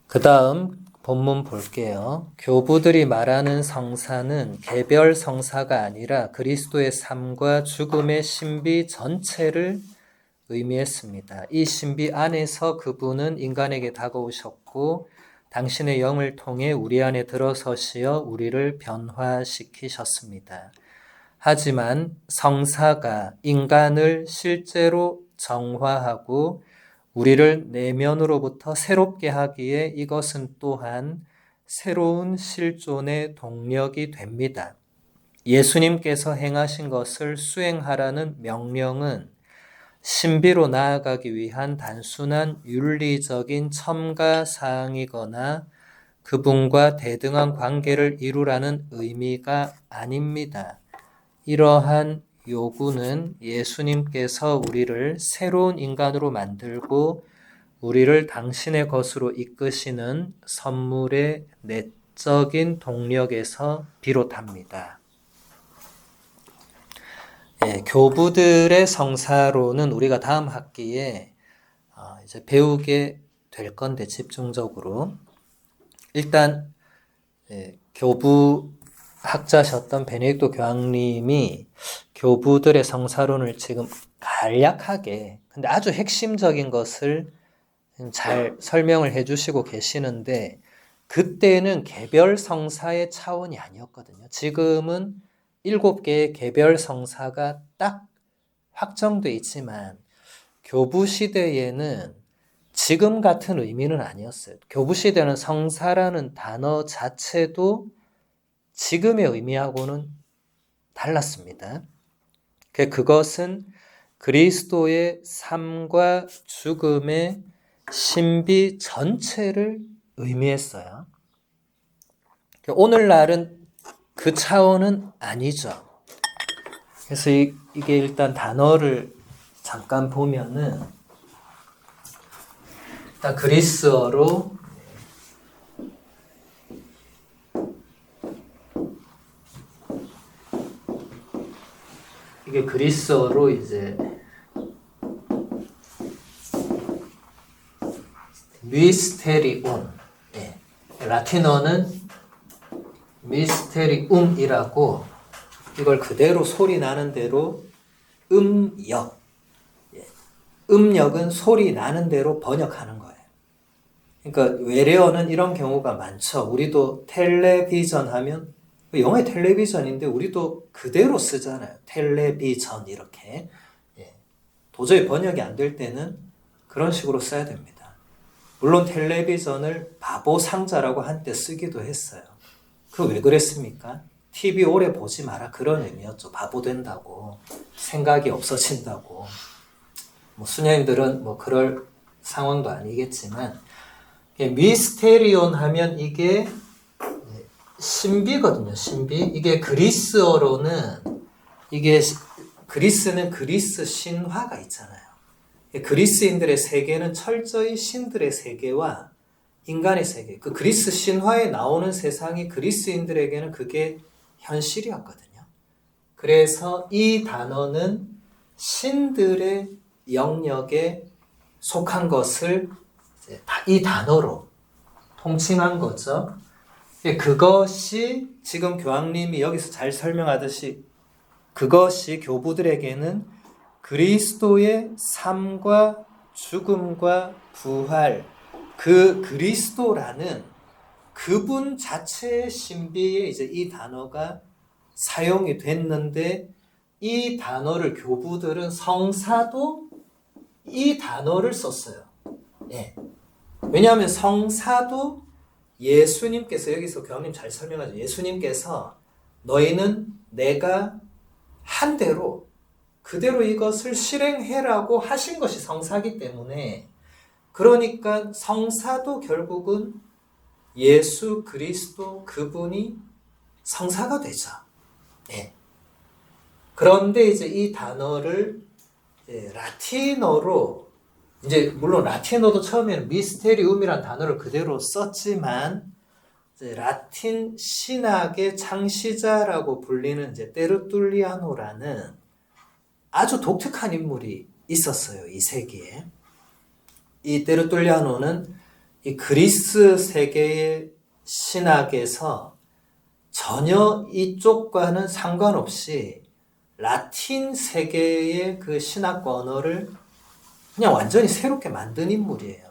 그 다음 본문 볼게요. 교부들이 말하는 성사는 개별 성사가 아니라 그리스도의 삶과 죽음의 신비 전체를 의미했습니다. 이 신비 안에서 그분은 인간에게 다가오셨고 당신의 영을 통해 우리 안에 들어서시어 우리를 변화시키셨습니다. 하지만 성사가 인간을 실제로 정화하고 우리를 내면으로부터 새롭게 하기에 이것은 또한 새로운 실존의 동력이 됩니다. 예수님께서 행하신 것을 수행하라는 명령은 신비로 나아가기 위한 단순한 윤리적인 첨가사항이거나 그분과 대등한 관계를 이루라는 의미가 아닙니다. 이러한 요구는 예수님께서 우리를 새로운 인간으로 만들고 우리를 당신의 것으로 이끄시는 선물의 내적인 동력에서 비롯합니다. 교부들의 성사로는 우리가 다음 학기에 이제 배우게 될 건데 집중적으로 일단 교부 학자셨던 베네딕토 교황님이 교부들의 성사론을 지금 간략하게 근데 아주 핵심적인 것을 잘 설명을 해주시고 계시는데 그때는 개별 성사의 차원이 아니었거든요. 지금은 7개의 개별 성사가 딱 확정돼 있지만 교부 시대에는 지금 같은 의미는 아니었어요. 교부 시대는 성사라는 단어 자체도 지금의 의미하고는 달랐습니다. 그것은 그리스도의 삶과 죽음의 신비 전체를 의미했어요. 오늘날은 그 차원은 아니죠. 그래서 이게 일단 단어를 잠깐 보면은 일단 그리스어로 이게 그리스어로 이제 미스테리움, 라틴어는 미스테리움이라고 이걸 그대로 소리 나는 대로 음역, 음역은 소리 나는 대로 번역하는 거예요. 그러니까 외래어는 이런 경우가 많죠. 우리도 텔레비전 하면 영어의 텔레비전인데 우리도 그대로 쓰잖아요. 텔레비전 이렇게. 도저히 번역이 안 될 때는 그런 식으로 써야 됩니다. 물론 텔레비전을 바보 상자라고 한때 쓰기도 했어요. 그 왜 그랬습니까? TV 오래 보지 마라 그런 의미였죠. 바보 된다고, 생각이 없어진다고. 뭐 수녀님들은 뭐 그럴 상황도 아니겠지만 미스테리온 하면 이게 신비거든요. 신비. 이게 그리스어로는 그리스는 그리스 신화가 있잖아요. 그리스인들의 세계는 철저히 신들의 세계와 인간의 세계. 그 그리스 신화에 나오는 세상이 그리스인들에게는 그게 현실이었거든요. 그래서 이 단어는 신들의 영역에 속한 것을 이 단어로 통칭한 거죠. 그것이 지금 교황님이 여기서 잘 설명하듯이 그것이 교부들에게는 그리스도의 삶과 죽음과 부활, 그 그리스도라는 그분 자체의 신비에 이제 이 단어가 사용이 됐는데 이 단어를 교부들은 성사도 이 단어를 썼어요. 왜냐하면 성사도 예수님께서 여기서 교황님 잘 설명하죠. 예수님께서 너희는 내가 한 대로 그대로 이것을 실행해라고 하신 것이 성사기 때문에 그러니까 성사도 결국은 예수 그리스도 그분이 성사가 되죠. 그런데 이제 이 단어를 라틴어로 이제 물론 라틴어도 처음에는 미스테리움이라는 단어를 그대로 썼지만 이제 라틴 신학의 창시자라고 불리는 이제 테르툴리아노라는 아주 독특한 인물이 있었어요. 이 세기에. 이 테르툴리아노는 이 그리스 세계의 신학에서 전혀 이쪽과는 상관없이 라틴 세계의 그 신학과 언어를 그냥 완전히 새롭게 만든 인물이에요.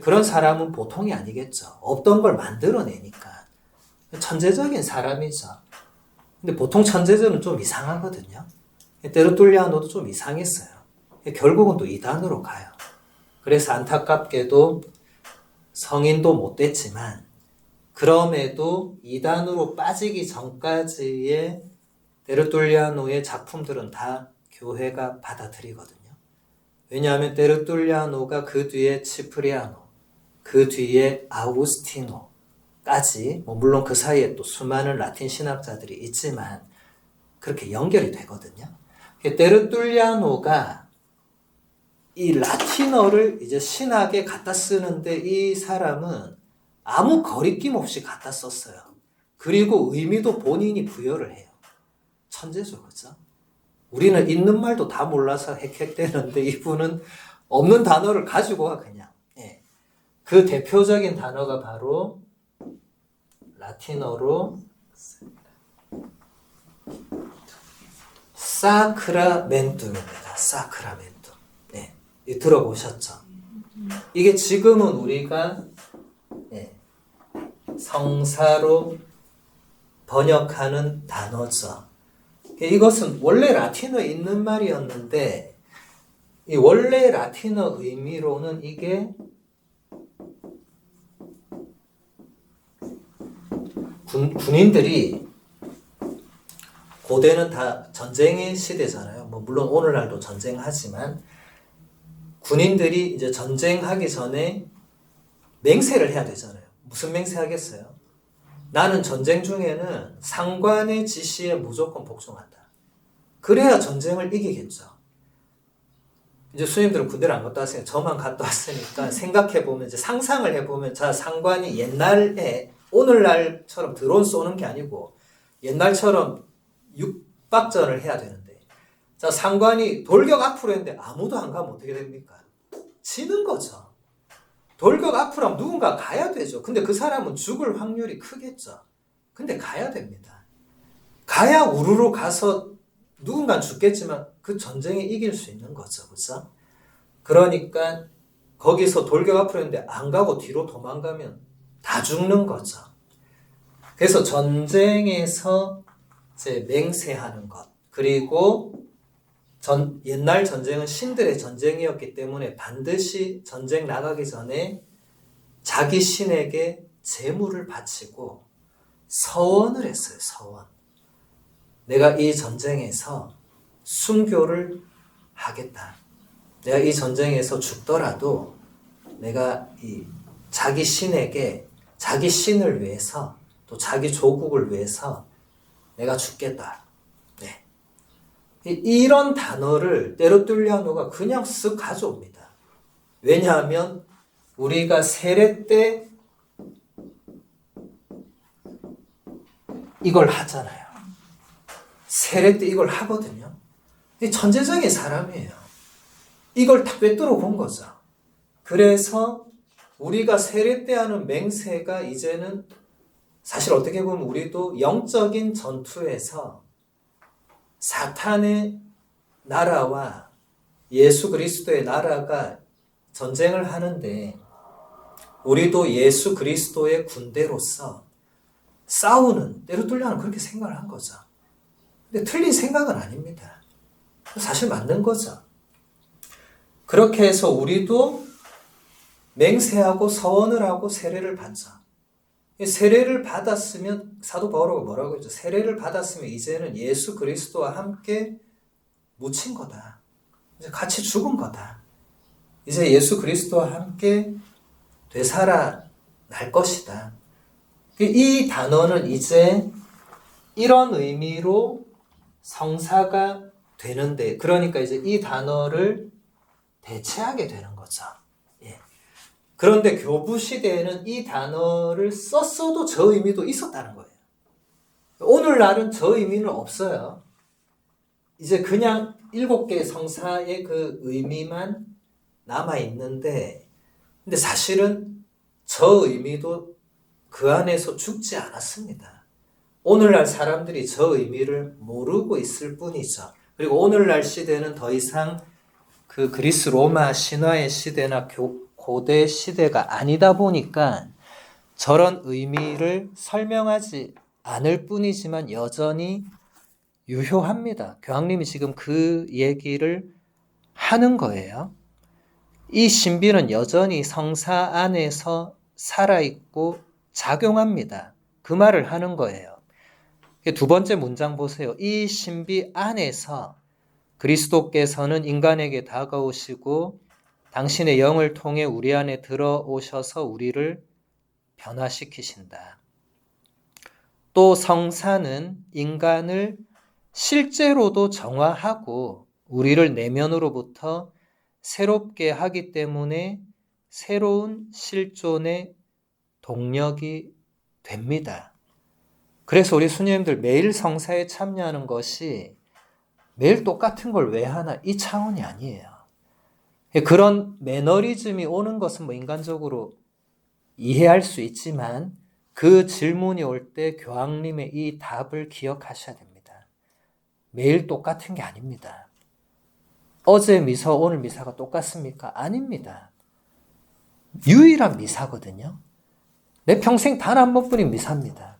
그런 사람은 보통이 아니겠죠. 없던 걸 만들어내니까. 천재적인 사람이죠. 근데 보통 천재들은 좀 이상하거든요. 테르툴리아노도 좀 이상했어요. 결국은 또 이단으로 가요. 그래서 안타깝게도 성인도 못 됐지만 그럼에도 이단으로 빠지기 전까지의 테르툴리아노의 작품들은 다 교회가 받아들이거든요. 왜냐하면 테르툴리아노가 그 뒤에 치프리아노, 그 뒤에 아우구스티노까지 물론 그 사이에 또 수많은 라틴 신학자들이 있지만 그렇게 연결이 되거든요. 테르툴리아노가 이 라틴어를 이제 신학에 갖다 쓰는데 이 사람은 아무 거리낌 없이 갖다 썼어요. 그리고 의미도 본인이 부여를 해요. 천재죠, 그죠? 우리는 있는 말도 다 몰라서 헥헥대는데 이분은 없는 단어를 가지고 와 그냥. 그 대표적인 단어가 바로 라틴어로 사크라멘투입니다. 사크라멘투. 들어보셨죠? 이게 지금은 우리가 성사로 번역하는 단어죠. 이것은 원래 라틴어에 있는 말이었는데 이 원래 라틴어 의미로는 이게 군인들이 고대는 다 전쟁의 시대잖아요. 뭐 물론 오늘날도 전쟁하지만 군인들이 이제 전쟁하기 전에 맹세를 해야 되잖아요. 무슨 맹세하겠어요? 나는 전쟁 중에는 상관의 지시에 무조건 복종한다. 그래야 전쟁을 이기겠죠. 이제 수님들은 군대를 안 갔다 왔으니까 저만 갔다 왔으니까 생각해보면 이제 상상을 해보면 자 상관이 옛날에 오늘날처럼 드론 쏘는 게 아니고 옛날처럼 육박전을 해야 되는데 자 상관이 돌격 앞으로 했는데 아무도 안 가면 어떻게 됩니까? 지는 거죠. 돌격 앞으로 하면 누군가 가야 되죠. 근데 그 사람은 죽을 확률이 크겠죠. 근데 가야 됩니다. 가야 우르르 가서 누군가 죽겠지만 그 전쟁에 이길 수 있는 거죠. 그렇죠? 그러니까 거기서 돌격 앞으로 했는데 안 가고 뒤로 도망가면 다 죽는 거죠. 그래서 전쟁에서 이제 맹세하는 것 그리고 옛날 전쟁은 신들의 전쟁이었기 때문에 반드시 전쟁 나가기 전에 자기 신에게 제물을 바치고 서원을 했어요. 서원. 내가 이 전쟁에서 순교를 하겠다. 내가 이 전쟁에서 죽더라도 내가 이 자기 신에게 자기 신을 위해서 또 자기 조국을 위해서 내가 죽겠다. 네. 이런 단어를 때르툴리아노가 그냥 쓱 가져옵니다. 왜냐하면 우리가 세례 때 이걸 하잖아요. 세례 때 이걸 하거든요. 천재적인 사람이에요. 이걸 다 꿰뚫어 본 거죠. 그래서 우리가 세례 때 하는 맹세가 이제는 사실 어떻게 보면 우리도 영적인 전투에서 사탄의 나라와 예수 그리스도의 나라가 전쟁을 하는데 우리도 예수 그리스도의 군대로서 싸우는 때르툴리아노는 그렇게 생각을 한 거죠. 근데 틀린 생각은 아닙니다. 사실 맞는 거죠. 그렇게 해서 우리도 맹세하고 서원을 하고 세례를 받죠. 세례를 받았으면 사도 바오로가 뭐라고 했죠? 세례를 받았으면 이제는 예수 그리스도와 함께 묻힌 거다. 이제 같이 죽은 거다. 이제 예수 그리스도와 함께 되살아날 것이다. 이 단어는 이제 이런 의미로 성사가 되는데, 그러니까 이제 이 단어를 대체하게 되는 거죠. 예. 그런데 교부 시대에는 이 단어를 썼어도 저 의미도 있었다는 거예요. 오늘날은 저 의미는 없어요. 이제 그냥 7개의 성사의 그 의미만 남아있는데, 근데 사실은 저 의미도 그 안에서 죽지 않았습니다. 오늘날 사람들이 저 의미를 모르고 있을 뿐이죠. 그리고 오늘날 시대는 더 이상 그 그리스 로마 신화의 시대나 고대 시대가 아니다 보니까 저런 의미를 설명하지 않을 뿐이지만 여전히 유효합니다. 교황님이 지금 그 얘기를 하는 거예요. 이 신비는 여전히 성사 안에서 살아있고 작용합니다. 그 말을 하는 거예요. 두 번째 문장 보세요. 이 신비 안에서 그리스도께서는 인간에게 다가오시고 당신의 영을 통해 우리 안에 들어오셔서 우리를 변화시키신다. 또 성사는 인간을 실제로도 정화하고 우리를 내면으로부터 새롭게 하기 때문에 새로운 실존의 동력이 됩니다. 그래서 우리 수녀님들 매일 성사에 참여하는 것이 매일 똑같은 걸 왜 하나 이 차원이 아니에요. 그런 매너리즘이 오는 것은 뭐 인간적으로 이해할 수 있지만 그 질문이 올 때 교황님의 이 답을 기억하셔야 됩니다. 매일 똑같은 게 아닙니다. 어제 미사, 오늘 미사가 똑같습니까? 아닙니다. 유일한 미사거든요. 내 평생 단 한 번뿐인 미사입니다.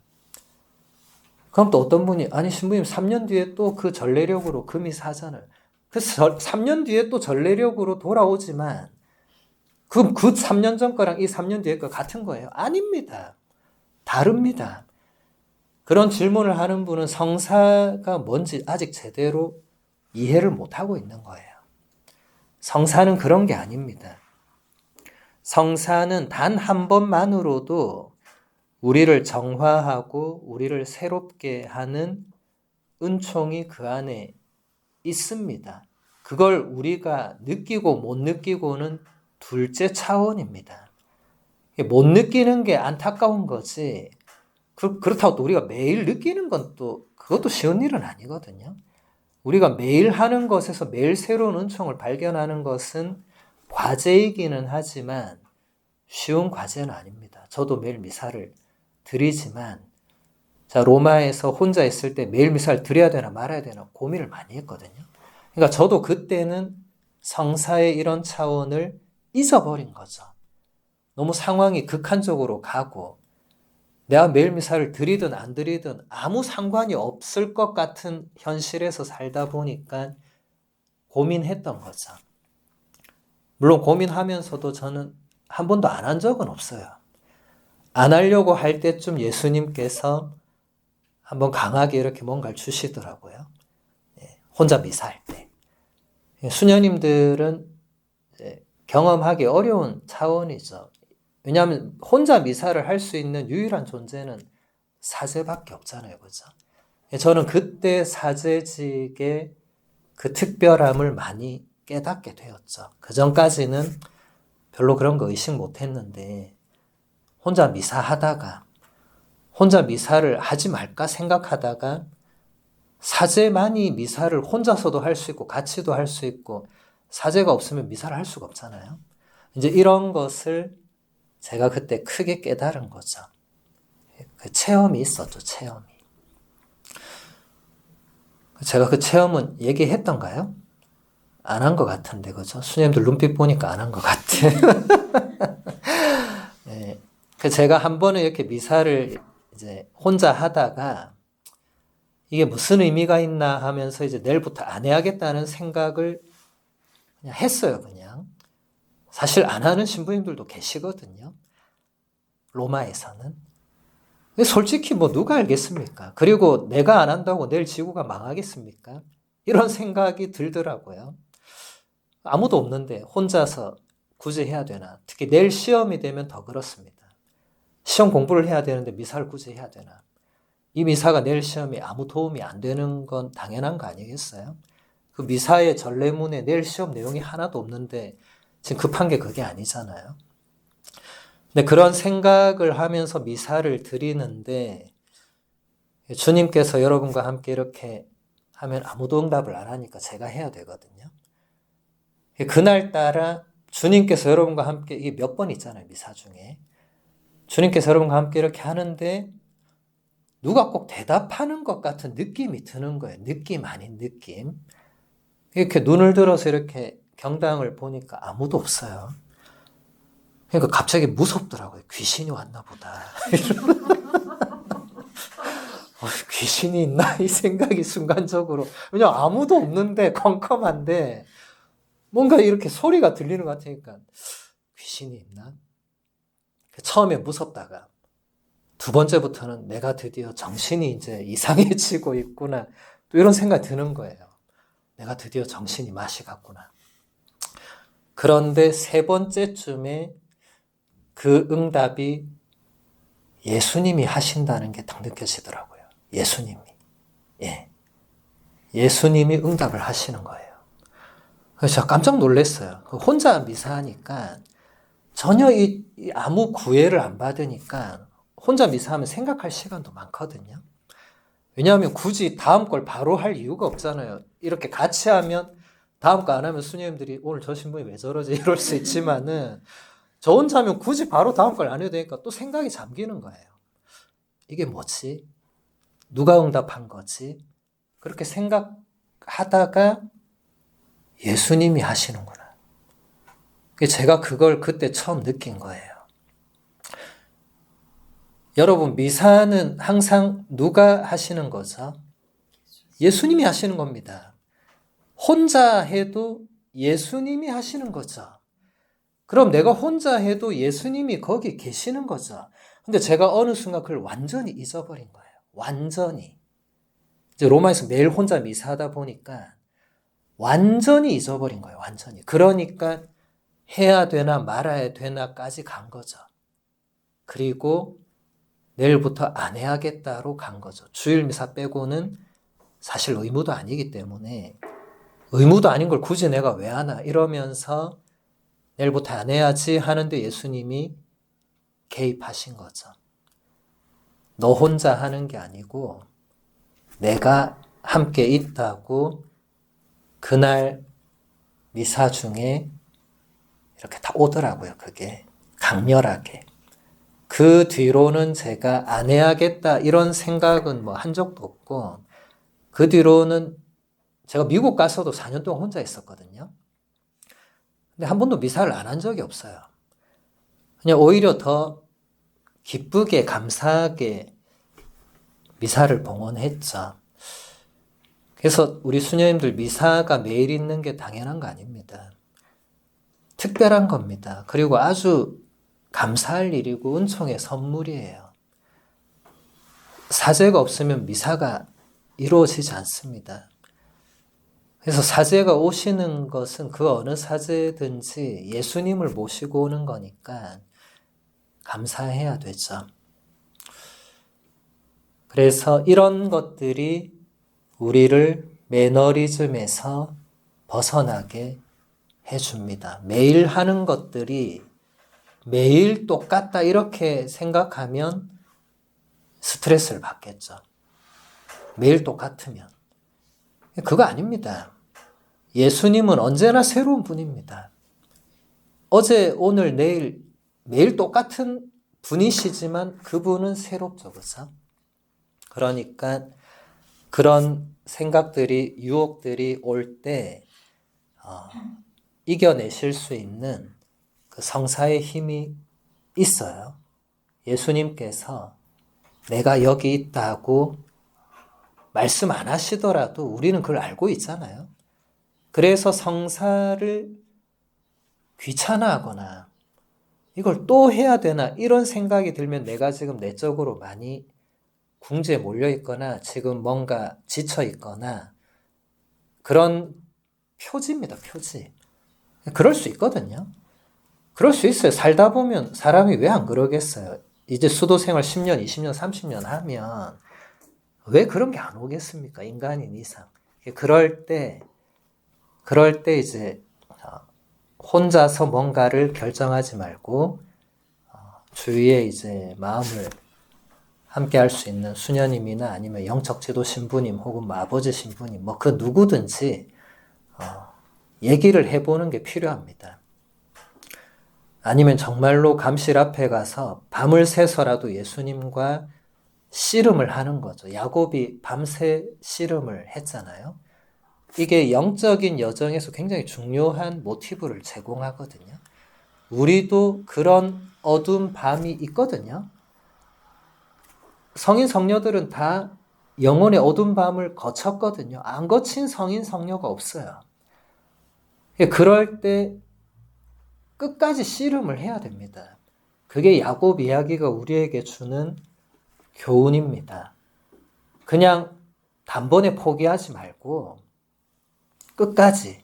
그럼 또 어떤 분이 아니 신부님 3년 뒤에 또 그 전례력으로 그 미사 하잖아요. 그 3년 뒤에 또 전례력으로 돌아오지만 그 3년 전 거랑 이 3년 뒤에 거 같은 거예요? 아닙니다. 다릅니다. 그런 질문을 하는 분은 성사가 뭔지 아직 제대로 이해를 못하고 있는 거예요. 성사는 그런 게 아닙니다. 성사는 단 한 번만으로도 우리를 정화하고 우리를 새롭게 하는 은총이 그 안에 있습니다. 그걸 우리가 느끼고 못 느끼고는 둘째 차원입니다. 못 느끼는 게 안타까운 거지. 그렇다고 또 우리가 매일 느끼는 건 또 그것도 쉬운 일은 아니거든요. 우리가 매일 하는 것에서 매일 새로운 은총을 발견하는 것은 과제이기는 하지만 쉬운 과제는 아닙니다. 저도 매일 미사를 드리지만 자, 로마에서 혼자 있을 때 매일 미사를 드려야 되나 말아야 되나 고민을 많이 했거든요. 그러니까 저도 그때는 성사의 이런 차원을 잊어버린 거죠. 너무 상황이 극한적으로 가고 내가 매일 미사를 드리든 안 드리든 아무 상관이 없을 것 같은 현실에서 살다 보니까 고민했던 거죠. 물론 고민하면서도 저는 한 번도 안 한 적은 없어요. 안 하려고 할 때쯤 예수님께서 한번 강하게 이렇게 뭔가를 주시더라고요. 혼자 미사할 때. 수녀님들은 경험하기 어려운 차원이죠. 왜냐하면 혼자 미사를 할 수 있는 유일한 존재는 사제밖에 없잖아요. 그죠? 저는 그때 사제직의 그 특별함을 많이 깨닫게 되었죠. 그 전까지는 별로 그런 거 의식 못 했는데 혼자 미사하다가 혼자 미사를 하지 말까 생각하다가 사제만이 미사를 혼자서도 할 수 있고 같이도 할 수 있고 사제가 없으면 미사를 할 수가 없잖아요. 이제 이런 것을 제가 그때 크게 깨달은 거죠. 그 체험이 있었죠, 체험이. 제가 그 체험은 얘기했던가요? 안 한 것 같은데, 그죠? 수녀님들 눈빛 보니까 안 한 것 같아. 네. 제가 한 번은 이렇게 미사를 이제 혼자 하다가 이게 무슨 의미가 있나 하면서 이제 내일부터 안 해야겠다는 생각을 그냥 했어요, 그냥. 사실 안 하는 신부님들도 계시거든요. 로마에서는. 솔직히 뭐 누가 알겠습니까? 그리고 내가 안 한다고 내일 지구가 망하겠습니까? 이런 생각이 들더라고요. 아무도 없는데 혼자서 굳이 해야 되나? 특히 내일 시험이 되면 더 그렇습니다. 시험 공부를 해야 되는데 미사를 굳이 해야 되나? 이 미사가 내일 시험에 아무 도움이 안 되는 건 당연한 거 아니겠어요? 그 미사의 전례문에 내일 시험 내용이 하나도 없는데 지금 급한 게 그게 아니잖아요. 근데 그런 생각을 하면서 미사를 드리는데 주님께서 여러분과 함께 이렇게 하면 아무도 응답을 안 하니까 제가 해야 되거든요. 그날따라 주님께서 여러분과 함께 이게 몇 번 있잖아요. 미사 중에. 주님께서 여러분과 함께 이렇게 하는데 누가 꼭 대답하는 것 같은 느낌이 드는 거예요. 느낌 아닌 느낌. 이렇게 눈을 들어서 이렇게 경당을 보니까 아무도 없어요. 그러니까 갑자기 무섭더라고요. 귀신이 왔나 보다. 귀신이 있나? 이 생각이 순간적으로. 왜냐면 아무도 없는데 컴컴한데 뭔가 이렇게 소리가 들리는 것 같으니까 귀신이 있나? 처음에 무섭다가 두 번째부터는 내가 드디어 정신이 이제 이상해지고 있구나. 또 이런 생각이 드는 거예요. 내가 드디어 정신이 맛이 갔구나. 그런데 세 번째쯤에 그 응답이 예수님이 하신다는 게 딱 느껴지더라고요. 예수님이. 예. 예수님이 응답을 하시는 거예요. 그래서 제가 깜짝 놀랐어요. 혼자 미사하니까 전혀 아무 구애를 안 받으니까 혼자 미사하면 생각할 시간도 많거든요. 왜냐하면 굳이 다음 걸 바로 할 이유가 없잖아요. 이렇게 같이 하면 다음 거 안 하면 수녀님들이 오늘 저 신부님 왜 저러지 이럴 수 있지만은 저 혼자 하면 굳이 바로 다음 걸 안 해도 되니까 또 생각이 잠기는 거예요. 이게 뭐지? 누가 응답한 거지? 그렇게 생각하다가 예수님이 하시는구나. 제가 그걸 그때 처음 느낀 거예요. 여러분, 미사는 항상 누가 하시는 거죠? 예수님이 하시는 겁니다. 혼자 해도 예수님이 하시는 거죠. 그럼 내가 혼자 해도 예수님이 거기 계시는 거죠. 근데 제가 어느 순간 그걸 완전히 잊어버린 거예요. 완전히. 이제 로마에서 매일 혼자 미사하다 보니까 완전히 잊어버린 거예요. 완전히. 그러니까 해야 되나 말아야 되나까지 간 거죠. 그리고 내일부터 안 해야겠다로 간 거죠. 주일 미사 빼고는 사실 의무도 아니기 때문에 의무도 아닌 걸 굳이 내가 왜 하나 이러면서 내일부터 안 해야지 하는데 예수님이 개입하신 거죠. 너 혼자 하는 게 아니고 내가 함께 있다고 그날 미사 중에 이렇게 다 오더라고요. 그게 강렬하게. 그 뒤로는 제가 안 해야겠다 이런 생각은 뭐 한 적도 없고 그 뒤로는 제가 미국 가서도 4년 동안 혼자 있었거든요. 근데 한 번도 미사를 안 한 적이 없어요. 그냥 오히려 더 기쁘게 감사하게 미사를 봉헌했죠. 그래서 우리 수녀님들 미사가 매일 있는 게 당연한 거 아닙니다. 특별한 겁니다. 그리고 아주 감사할 일이고 은총의 선물이에요. 사제가 없으면 미사가 이루어지지 않습니다. 그래서 사제가 오시는 것은 그 어느 사제든지 예수님을 모시고 오는 거니까 감사해야 되죠. 그래서 이런 것들이 우리를 매너리즘에서 벗어나게 해줍니다. 매일 하는 것들이 매일 똑같다 이렇게 생각하면 스트레스를 받겠죠. 매일 똑같으면. 그거 아닙니다. 예수님은 언제나 새로운 분입니다. 어제, 오늘, 내일 매일 똑같은 분이시지만 그분은 새롭죠. 그렇죠? 그러니까 그런 생각들이 유혹들이 올 때 이겨내실 수 있는 그 성사의 힘이 있어요. 예수님께서 내가 여기 있다고 말씀 안 하시더라도 우리는 그걸 알고 있잖아요. 그래서 성사를 귀찮아하거나 이걸 또 해야 되나 이런 생각이 들면 내가 지금 내적으로 많이 궁지에 몰려 있거나 지금 뭔가 지쳐 있거나 그런 표지입니다. 표지. 그럴 수 있거든요. 그럴 수 있어요. 살다 보면 사람이 왜 안 그러겠어요. 이제 수도 생활 10년, 20년, 30년 하면 왜 그런 게 안 오겠습니까? 인간인 이상. 그럴 때 이제 혼자서 뭔가를 결정하지 말고 주위에 이제 마음을 함께 할 수 있는 수녀님이나 아니면 영적 지도 신부님 혹은 뭐 아버지 신부님 뭐 그 누구든지 얘기를 해보는 게 필요합니다. 아니면 정말로 감실 앞에 가서 밤을 새서라도 예수님과 씨름을 하는 거죠. 야곱이 밤새 씨름을 했잖아요. 이게 영적인 여정에서 굉장히 중요한 모티브를 제공하거든요. 우리도 그런 어두운 밤이 있거든요. 성인 성녀들은 다 영혼의 어두운 밤을 거쳤거든요. 안 거친 성인 성녀가 없어요. 그럴 때 끝까지 씨름을 해야 됩니다. 그게 야곱 이야기가 우리에게 주는 교훈입니다. 그냥 단번에 포기하지 말고 끝까지.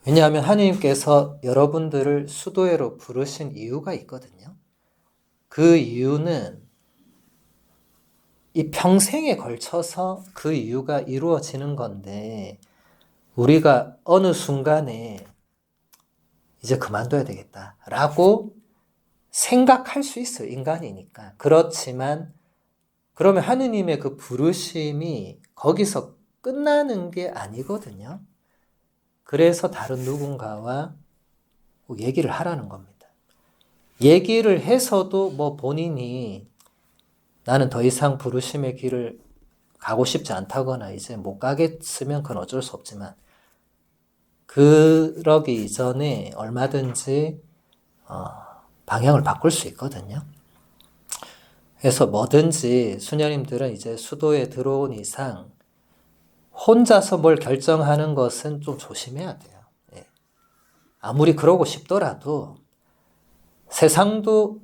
왜냐하면 하나님께서 여러분들을 수도회로 부르신 이유가 있거든요. 그 이유는 이 평생에 걸쳐서 그 이유가 이루어지는 건데 우리가 어느 순간에 이제 그만둬야 되겠다라고 생각할 수 있어요. 인간이니까. 그렇지만 그러면 하느님의 그 부르심이 거기서 끝나는 게 아니거든요. 그래서 다른 누군가와 꼭 얘기를 하라는 겁니다. 얘기를 해서도 뭐 본인이 나는 더 이상 부르심의 길을 가고 싶지 않다거나 이제 못 가겠으면 그건 어쩔 수 없지만 그러기 이전에 얼마든지 방향을 바꿀 수 있거든요. 그래서 뭐든지 수녀님들은 이제 수도에 들어온 이상 혼자서 뭘 결정하는 것은 좀 조심해야 돼요. 예. 아무리 그러고 싶더라도 세상도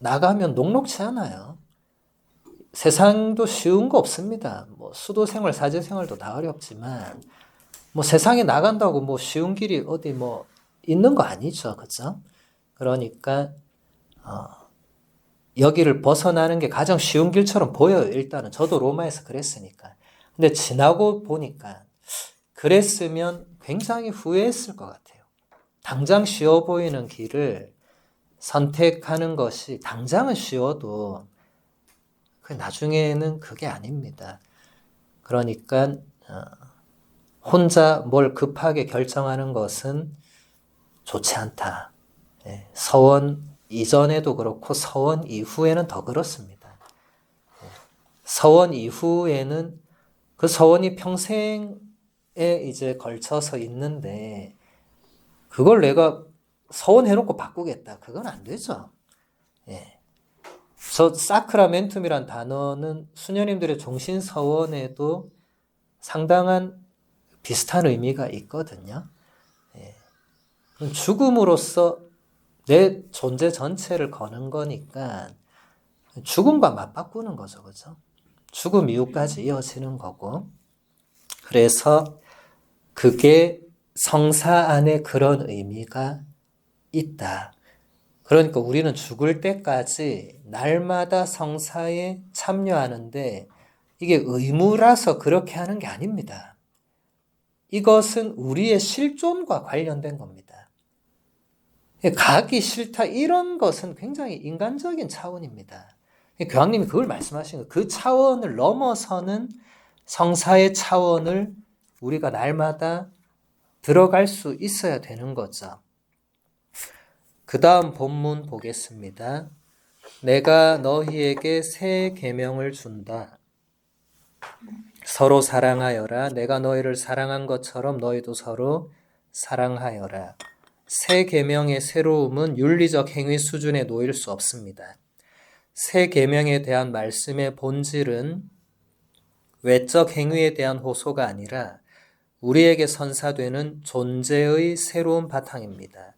나가면 녹록치 않아요. 세상도 쉬운 거 없습니다. 뭐 수도 생활, 사제 생활도 다 어렵지만 뭐 세상에 나간다고 뭐 쉬운 길이 어디 뭐 있는 거 아니죠, 그죠? 그러니까 여기를 벗어나는 게 가장 쉬운 길처럼 보여요. 일단은 저도 로마에서 그랬으니까. 근데 지나고 보니까 그랬으면 굉장히 후회했을 것 같아요. 당장 쉬워 보이는 길을 선택하는 것이 당장은 쉬워도 나중에는 그게 아닙니다. 그러니까 혼자 뭘 급하게 결정하는 것은 좋지 않다. 서원 이전에도 그렇고 서원 이후에는 더 그렇습니다. 서원 이후에는 그 서원이 평생에 이제 걸쳐서 있는데 그걸 내가 서원해놓고 바꾸겠다. 그건 안 되죠. 저 사크라멘툼이란 단어는 수녀님들의 종신 서원에도 상당한 비슷한 의미가 있거든요. 죽음으로써 내 존재 전체를 거는 거니까 죽음과 맞바꾸는 거죠, 그죠? 죽음 이후까지 이어지는 거고. 그래서 그게 성사 안에 그런 의미가 있다. 그러니까 우리는 죽을 때까지 날마다 성사에 참여하는데 이게 의무라서 그렇게 하는 게 아닙니다. 이것은 우리의 실존과 관련된 겁니다. 가기 싫다 이런 것은 굉장히 인간적인 차원입니다. 교황님이 그걸 말씀하신 거예요. 그 차원을 넘어서는 성사의 차원을 우리가 날마다 들어갈 수 있어야 되는 거죠. 그 다음 본문 보겠습니다. 내가 너희에게 새 계명을 준다. 서로 사랑하여라. 내가 너희를 사랑한 것처럼 너희도 서로 사랑하여라. 새 계명의 새로움은 윤리적 행위 수준에 놓일 수 없습니다. 새 계명에 대한 말씀의 본질은 외적 행위에 대한 호소가 아니라 우리에게 선사되는 존재의 새로운 바탕입니다.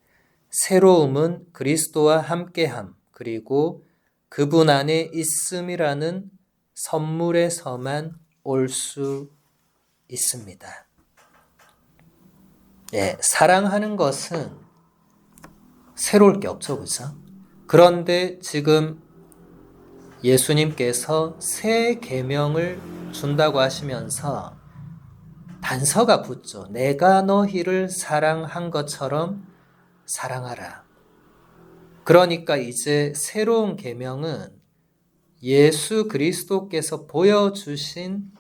새로움은 그리스도와 함께함, 그리고 그분 안에 있음이라는 선물에서만 올 수 있습니다. 사랑하는 것은 새로울 게 없죠, 그죠? 그런데 지금 예수님께서 새 계명을 준다고 하시면서 단서가 붙죠. 내가 너희를 사랑한 것처럼 사랑하라. 그러니까 이제 새로운 계명은 예수 그리스도께서 보여주신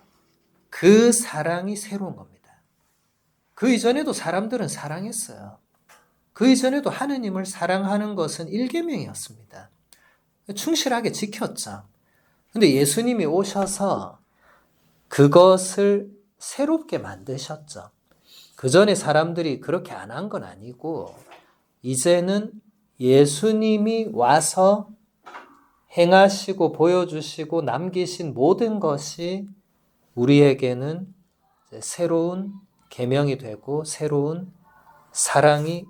그 사랑이 새로운 겁니다. 그 이전에도 사람들은 사랑했어요. 그 이전에도 하느님을 사랑하는 것은 1계명이었습니다. 충실하게 지켰죠. 근데 예수님이 오셔서 그것을 새롭게 만드셨죠. 그 전에 사람들이 그렇게 안 한 건 아니고 이제는 예수님이 와서 행하시고 보여주시고 남기신 모든 것이 우리에게는 새로운 계명이 되고 새로운 사랑이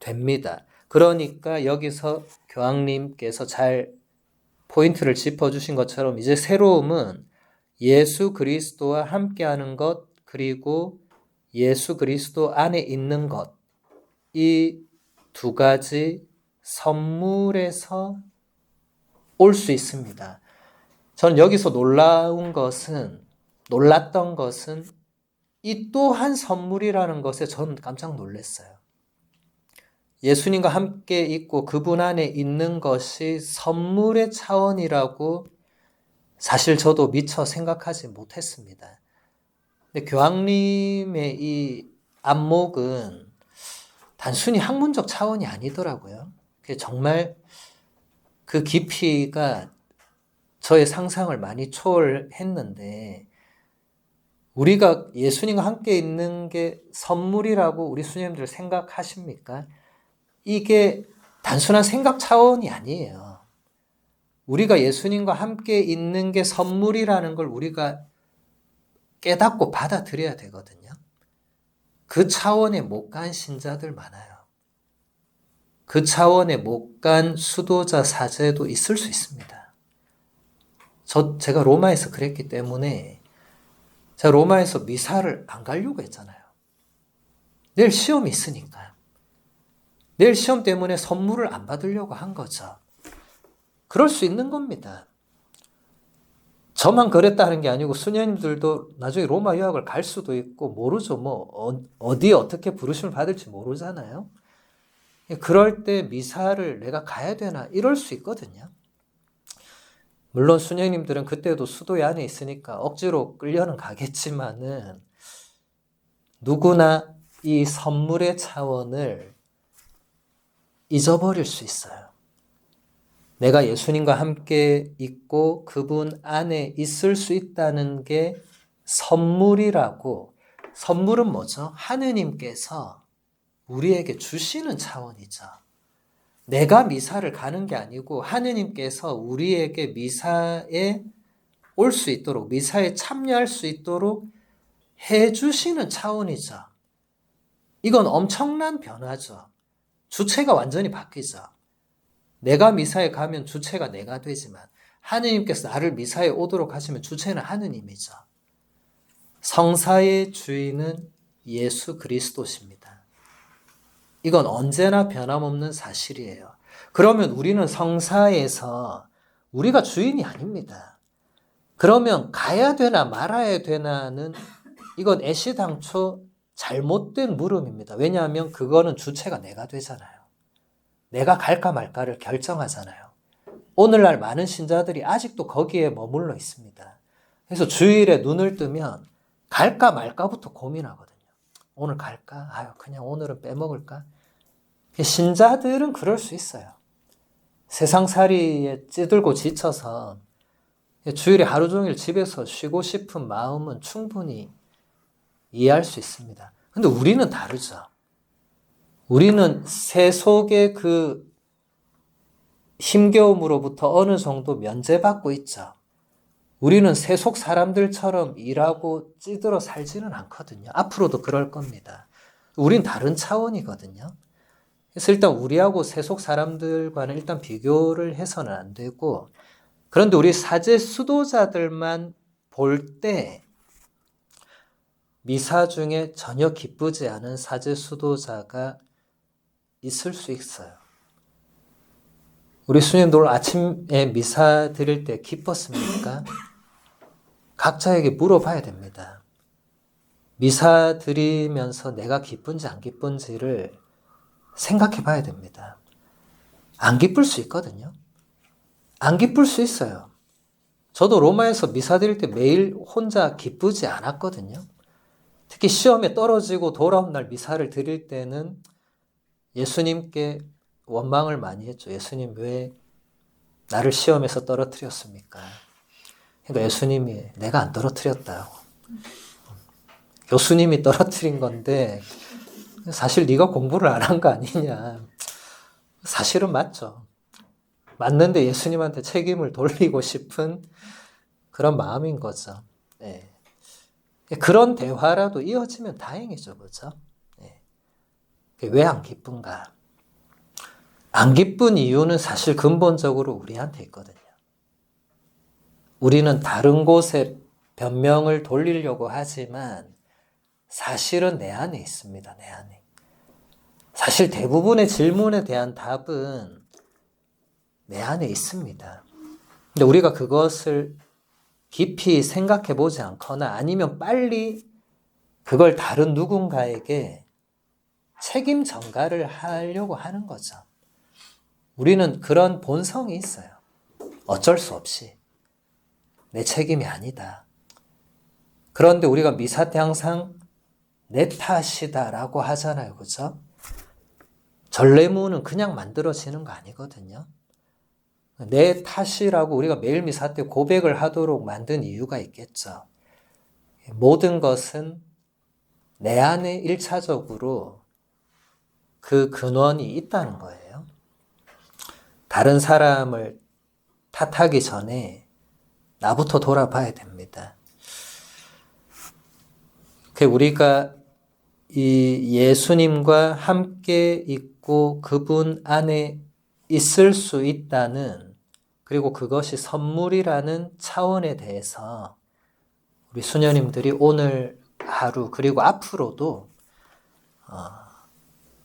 됩니다. 그러니까 여기서 교황님께서 잘 포인트를 짚어주신 것처럼 이제 새로움은 예수 그리스도와 함께하는 것, 그리고 예수 그리스도 안에 있는 것, 이 두 가지 선물에서 올 수 있습니다. 저는 여기서 놀랐던 것은 이 또한 선물이라는 것에 저는 깜짝 놀랐어요. 예수님과 함께 있고 그분 안에 있는 것이 선물의 차원이라고 사실 저도 미처 생각하지 못했습니다. 근데 교황님의 이 안목은 단순히 학문적 차원이 아니더라고요. 정말 그 깊이가 저의 상상을 많이 초월했는데 우리가 예수님과 함께 있는 게 선물이라고 우리 수녀님들 생각하십니까? 이게 단순한 생각 차원이 아니에요. 우리가 예수님과 함께 있는 게 선물이라는 걸 우리가 깨닫고 받아들여야 되거든요. 그 차원에 못 간 신자들 많아요. 그 차원에 못 간 수도자 사제도 있을 수 있습니다. 제가 로마에서 그랬기 때문에 제가 로마에서 미사를 안 가려고 했잖아요. 내일 시험이 있으니까. 내일 시험 때문에 선물을 안 받으려고 한 거죠. 그럴 수 있는 겁니다. 저만 그랬다는 게 아니고 수녀님들도 나중에 로마 유학을 갈 수도 있고 모르죠. 어디에 어떻게 부르심을 받을지 모르잖아요. 그럴 때 미사를 내가 가야 되나 이럴 수 있거든요. 물론 수녀님들은 그때도 수도에 안에 있으니까 억지로 끌려는 가겠지만은 누구나 이 선물의 차원을 잊어버릴 수 있어요. 내가 예수님과 함께 있고 그분 안에 있을 수 있다는 게 선물이라고. 선물은 뭐죠? 하느님께서 우리에게 주시는 차원이죠. 내가 미사를 가는 게 아니고 하느님께서 우리에게 미사에 올 수 있도록, 미사에 참여할 수 있도록 해주시는 차원이죠. 이건 엄청난 변화죠. 주체가 완전히 바뀌죠. 내가 미사에 가면 주체가 내가 되지만 하느님께서 나를 미사에 오도록 하시면 주체는 하느님이죠. 성사의 주인은 예수 그리스도십니다. 이건 언제나 변함없는 사실이에요. 그러면 우리는 성사에서 우리가 주인이 아닙니다. 그러면 가야 되나 말아야 되나는 이건 애시당초 잘못된 물음입니다. 왜냐하면 그거는 주체가 내가 되잖아요. 내가 갈까 말까를 결정하잖아요. 오늘날 많은 신자들이 아직도 거기에 머물러 있습니다. 그래서 주일에 눈을 뜨면 갈까 말까부터 고민하거든요. 오늘 갈까? 그냥 오늘은 빼먹을까? 신자들은 그럴 수 있어요. 세상살이에 찌들고 지쳐서 주일에 하루 종일 집에서 쉬고 싶은 마음은 충분히 이해할 수 있습니다. 근데 우리는 다르죠. 우리는 세속의 그 힘겨움으로부터 어느 정도 면제받고 있죠. 우리는 세속 사람들처럼 일하고 찌들어 살지는 않거든요. 앞으로도 그럴 겁니다. 우린 다른 차원이거든요. 그래서 일단 우리하고 세속 사람들과는 일단 비교를 해서는 안 되고, 그런데 우리 사제 수도자들만 볼 때 미사 중에 전혀 기쁘지 않은 사제 수도자가 있을 수 있어요. 우리 수녀님들 오늘 아침에 미사 드릴 때 기뻤습니까? 각자에게 물어봐야 됩니다. 미사 드리면서 내가 기쁜지 안 기쁜지를 생각해 봐야 됩니다. 안 기쁠 수 있거든요. 안 기쁠 수 있어요. 저도 로마에서 미사 드릴 때 매일 혼자 기쁘지 않았거든요. 특히 시험에 떨어지고 돌아온 날 미사를 드릴 때는 예수님께 원망을 많이 했죠. 예수님 왜 나를 시험에서 떨어뜨렸습니까? 그러니까 예수님이 내가 안 떨어뜨렸다고. 교수님이 떨어뜨린 건데 사실 네가 공부를 안 한 거 아니냐. 사실은 맞죠. 맞는데 예수님한테 책임을 돌리고 싶은 그런 마음인 거죠. 네. 그런 대화라도 이어지면 다행이죠. 그렇죠? 네. 왜 안 기쁜가? 안 기쁜 이유는 사실 근본적으로 우리한테 있거든요. 우리는 다른 곳에 변명을 돌리려고 하지만 사실은 내 안에 있습니다. 내 안에. 사실 대부분의 질문에 대한 답은 내 안에 있습니다. 근데 우리가 그것을 깊이 생각해 보지 않거나 아니면 빨리 그걸 다른 누군가에게 책임 전가를 하려고 하는 거죠. 우리는 그런 본성이 있어요. 어쩔 수 없이. 내 책임이 아니다. 그런데 우리가 미사 때 항상 내 탓이다라고 하잖아요. 그죠? 전래무는 그냥 만들어지는 거 아니거든요. 내 탓이라고 우리가 매일 미사 때 고백을 하도록 만든 이유가 있겠죠. 모든 것은 내 안에 1차적으로 그 근원이 있다는 거예요. 다른 사람을 탓하기 전에 나부터 돌아봐야 됩니다. 우리가 이 예수님과 함께 있고 그분 안에 있을 수 있다는 그리고 그것이 선물이라는 차원에 대해서 우리 수녀님들이 오늘 하루 그리고 앞으로도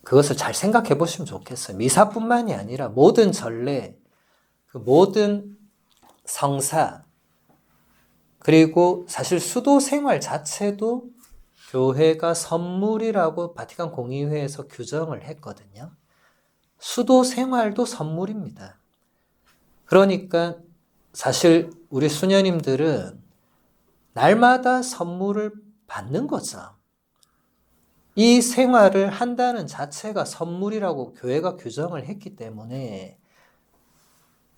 그것을 잘 생각해 보시면 좋겠어요. 미사뿐만이 아니라 모든 전례, 그 모든 성사, 그리고 사실 수도 생활 자체도 교회가 선물이라고 바티칸 공의회에서 규정을 했거든요. 수도 생활도 선물입니다. 그러니까 사실 우리 수녀님들은 날마다 선물을 받는 거죠. 이 생활을 한다는 자체가 선물이라고 교회가 규정을 했기 때문에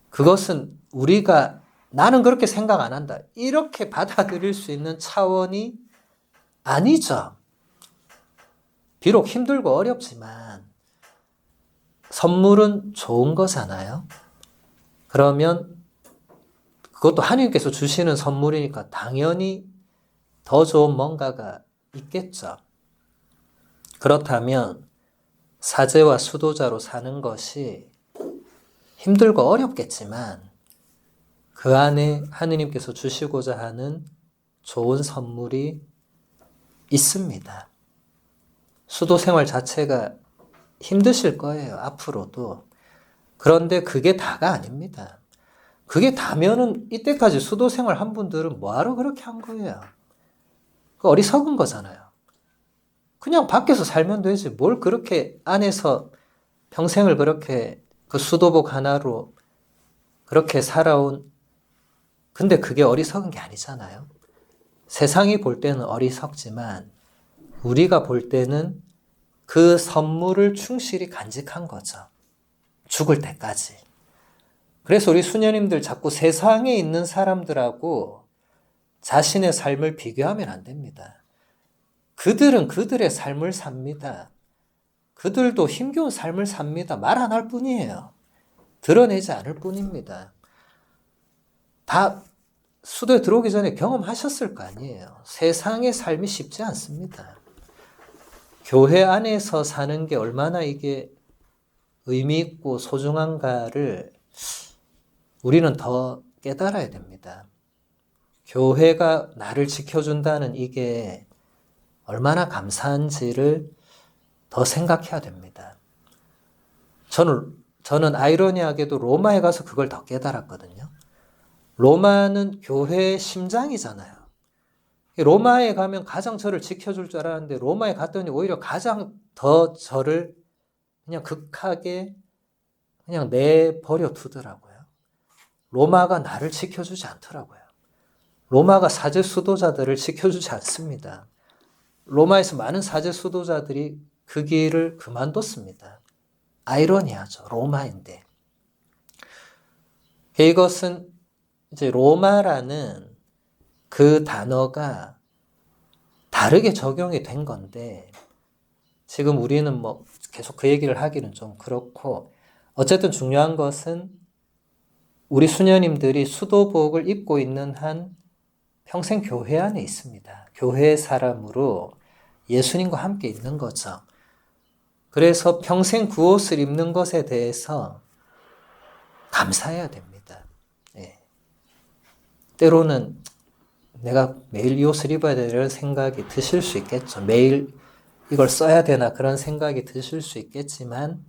그것은 우리가 나는 그렇게 생각 안 한다. 이렇게 받아들일 수 있는 차원이 아니죠. 비록 힘들고 어렵지만 선물은 좋은 거잖아요. 그러면 그것도 하나님께서 주시는 선물이니까 당연히 더 좋은 뭔가가 있겠죠. 그렇다면 사제와 수도자로 사는 것이 힘들고 어렵겠지만 그 안에 하느님께서 주시고자 하는 좋은 선물이 있습니다. 수도 생활 자체가 힘드실 거예요, 앞으로도. 그런데 그게 다가 아닙니다. 그게 다면은 이때까지 수도 생활 한 분들은 뭐하러 그렇게 한 거예요? 그 어리석은 거잖아요. 그냥 밖에서 살면 되지. 뭘 그렇게 안에서 평생을 그렇게 그 수도복 하나로 그렇게 살아온. 근데 그게 어리석은 게 아니잖아요. 세상이 볼 때는 어리석지만 우리가 볼 때는 그 선물을 충실히 간직한 거죠. 죽을 때까지. 그래서 우리 수녀님들 자꾸 세상에 있는 사람들하고 자신의 삶을 비교하면 안 됩니다. 그들은 그들의 삶을 삽니다. 그들도 힘겨운 삶을 삽니다. 말 안 할 뿐이에요. 드러내지 않을 뿐입니다. 다 수도에 들어오기 전에 경험하셨을 거 아니에요. 세상의 삶이 쉽지 않습니다. 교회 안에서 사는 게 얼마나 이게 의미 있고 소중한가를 우리는 더 깨달아야 됩니다. 교회가 나를 지켜준다는 이게 얼마나 감사한지를 더 생각해야 됩니다. 저는 아이러니하게도 로마에 가서 그걸 더 깨달았거든요. 로마는 교회의 심장이잖아요. 로마에 가면 가장 저를 지켜줄 줄 알았는데 로마에 갔더니 오히려 가장 더 저를 그냥 극하게 그냥 내버려 두더라고요. 로마가 나를 지켜주지 않더라고요. 로마가 사제 수도자들을 지켜주지 않습니다. 로마에서 많은 사제 수도자들이 그 길을 그만뒀습니다. 아이러니하죠. 로마인데. 이것은 이제 로마라는 그 단어가 다르게 적용이 된 건데 지금 우리는 뭐 계속 그 얘기를 하기는 좀 그렇고 어쨌든 중요한 것은 우리 수녀님들이 수도복을 입고 있는 한 평생 교회 안에 있습니다. 교회의 사람으로 예수님과 함께 있는 거죠. 그래서 평생 그 옷을 입는 것에 대해서 감사해야 됩니다. 예. 때로는 내가 매일 이 옷을 입어야 되나 이런 생각이 드실 수 있겠죠. 매일 이걸 써야 되나 그런 생각이 드실 수 있겠지만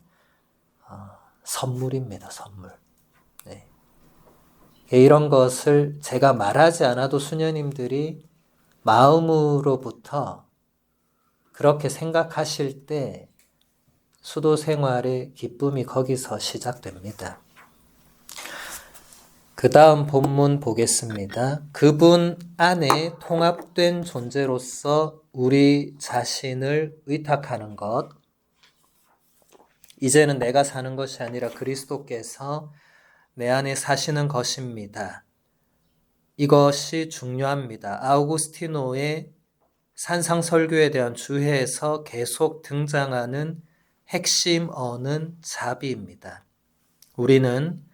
선물입니다. 선물. 네. 이런 것을 제가 말하지 않아도 수녀님들이 마음으로부터 그렇게 생각하실 때 수도 생활의 기쁨이 거기서 시작됩니다. 그 다음 본문 보겠습니다. 그분 안에 통합된 존재로서 우리 자신을 의탁하는 것. 이제는 내가 사는 것이 아니라 그리스도께서 내 안에 사시는 것입니다. 이것이 중요합니다. 아우구스티노의 산상설교에 대한 주해에서 계속 등장하는 핵심 어는 자비입니다. 우리는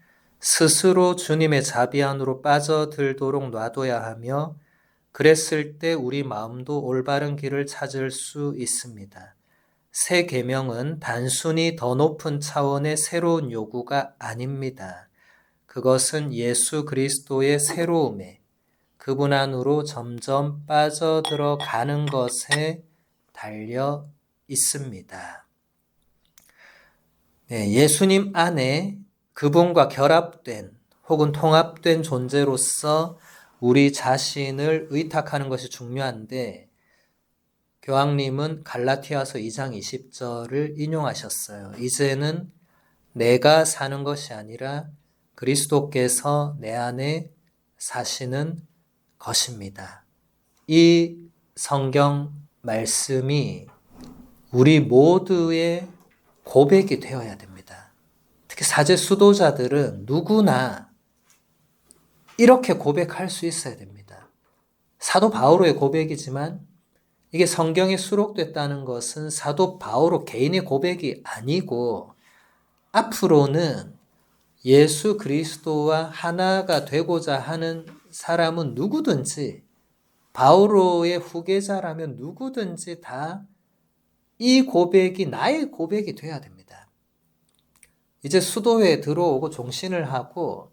스스로 주님의 자비 안으로 빠져들도록 놔둬야 하며 그랬을 때 우리 마음도 올바른 길을 찾을 수 있습니다. 새 계명은 단순히 더 높은 차원의 새로운 요구가 아닙니다. 그것은 예수 그리스도의 새로움에 그분 안으로 점점 빠져들어 가는 것에 달려 있습니다. 네, 예수님 안에 그분과 결합된 혹은 통합된 존재로서 우리 자신을 의탁하는 것이 중요한데 교황님은 갈라티아서 2장 20절을 인용하셨어요. 이제는 내가 사는 것이 아니라 그리스도께서 내 안에 사시는 것입니다. 이 성경 말씀이 우리 모두의 고백이 되어야 됩니다. 특히 사제 수도자들은 누구나 이렇게 고백할 수 있어야 됩니다. 사도 바오로의 고백이지만 이게 성경에 수록됐다는 것은 사도 바오로 개인의 고백이 아니고 앞으로는 예수 그리스도와 하나가 되고자 하는 사람은 누구든지 바오로의 후계자라면 누구든지 다 이 고백이 나의 고백이 돼야 됩니다. 이제 수도회에 들어오고 종신을 하고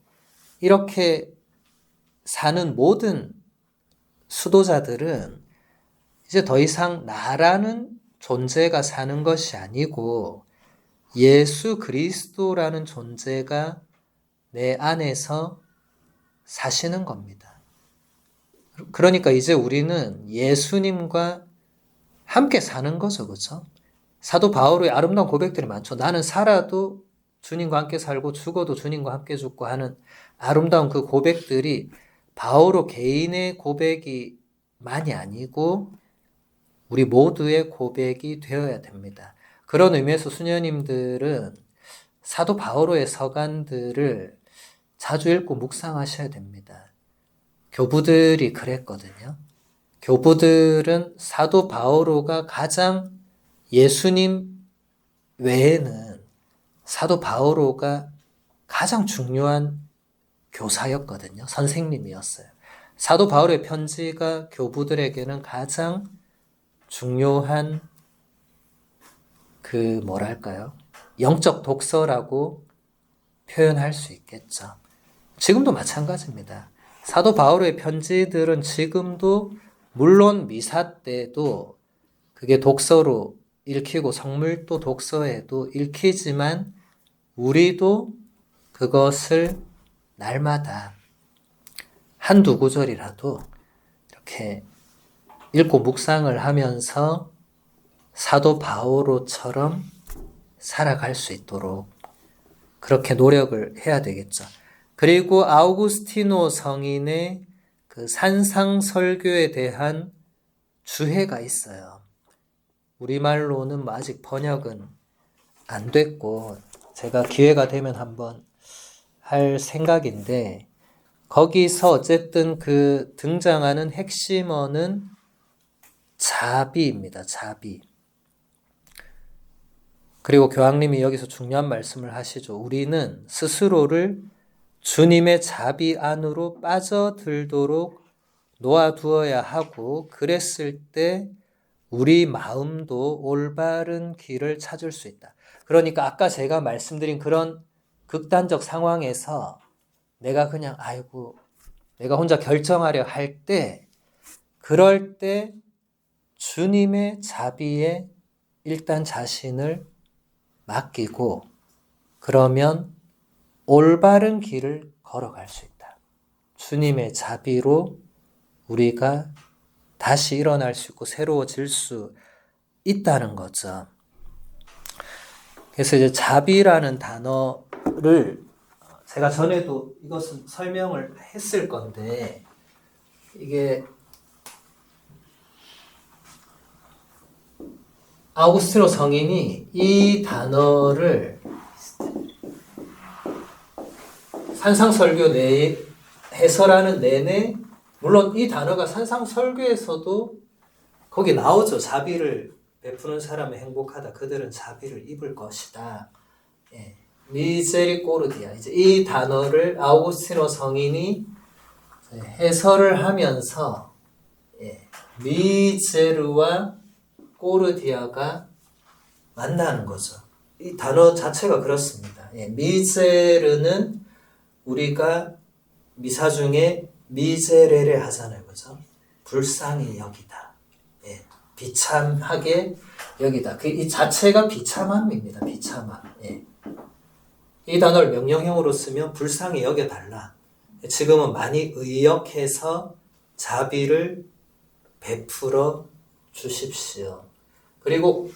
이렇게 사는 모든 수도자들은 이제 더 이상 나라는 존재가 사는 것이 아니고 예수 그리스도라는 존재가 내 안에서 사시는 겁니다. 그러니까 이제 우리는 예수님과 함께 사는 거죠, 그렇죠? 사도 바울의 아름다운 고백들이 많죠. 나는 살아도 주님과 함께 살고 죽어도 주님과 함께 죽고 하는 아름다운 그 고백들이 바오로 개인의 고백이 많이 아니고 우리 모두의 고백이 되어야 됩니다. 그런 의미에서 수녀님들은 사도 바오로의 서간들을 자주 읽고 묵상하셔야 됩니다. 교부들이 그랬거든요. 교부들은 사도 바오로가 가장 예수님 외에는 사도 바오로가 가장 중요한 교사였거든요. 선생님이었어요. 사도 바오로의 편지가 교부들에게는 가장 중요한 영적 독서라고 표현할 수 있겠죠. 지금도 마찬가지입니다. 사도 바오로의 편지들은 지금도 물론 미사 때도 그게 독서로 읽히고 성물도 독서에도 읽히지만 우리도 그것을 날마다 한두 구절이라도 이렇게 읽고 묵상을 하면서 사도 바오로처럼 살아갈 수 있도록 그렇게 노력을 해야 되겠죠. 그리고 아우구스티노 성인의 그 산상설교에 대한 주해가 있어요. 우리말로는 아직 번역은 안 됐고 제가 기회가 되면 한번 할 생각인데 거기서 어쨌든 그 등장하는 핵심어는 자비입니다. 자비. 그리고 교황님이 여기서 중요한 말씀을 하시죠. 우리는 스스로를 주님의 자비 안으로 빠져들도록 놓아두어야 하고 그랬을 때 우리 마음도 올바른 길을 찾을 수 있다. 그러니까 아까 제가 말씀드린 그런 극단적 상황에서 내가 그냥 내가 혼자 결정하려 할 때 그럴 때 주님의 자비에 일단 자신을 맡기고 그러면 올바른 길을 걸어갈 수 있다. 주님의 자비로 우리가 다시 일어날 수 있고 새로워질 수 있다는 거죠. 그래서 이제 자비라는 단어를 제가 전에도 이것은 설명을 했을 건데 이게 아우구스티노 성인이 이 단어를 산상설교 내에 해설하는 내내 물론 이 단어가 산상설교에서도 거기 나오죠. 자비를 베푸는 사람은 행복하다. 그들은 자비를 입을 것이다. 예. 미제리꼬르디아. 이제 이 단어를 아우구스티노 성인이 해설을 하면서 미제르와 꼬르디아가 만나는 거죠. 이 단어 자체가 그렇습니다. 미제르는 우리가 미사 중에 미제레레 하잖아요. 그죠? 불쌍히 여기다. 예, 비참하게 여기다. 이 자체가 비참함입니다. 비참함. 예. 이 단어를 명령형으로 쓰면 불쌍히 여겨달라. 지금은 많이 의역해서 자비를 베풀어 주십시오. 그리고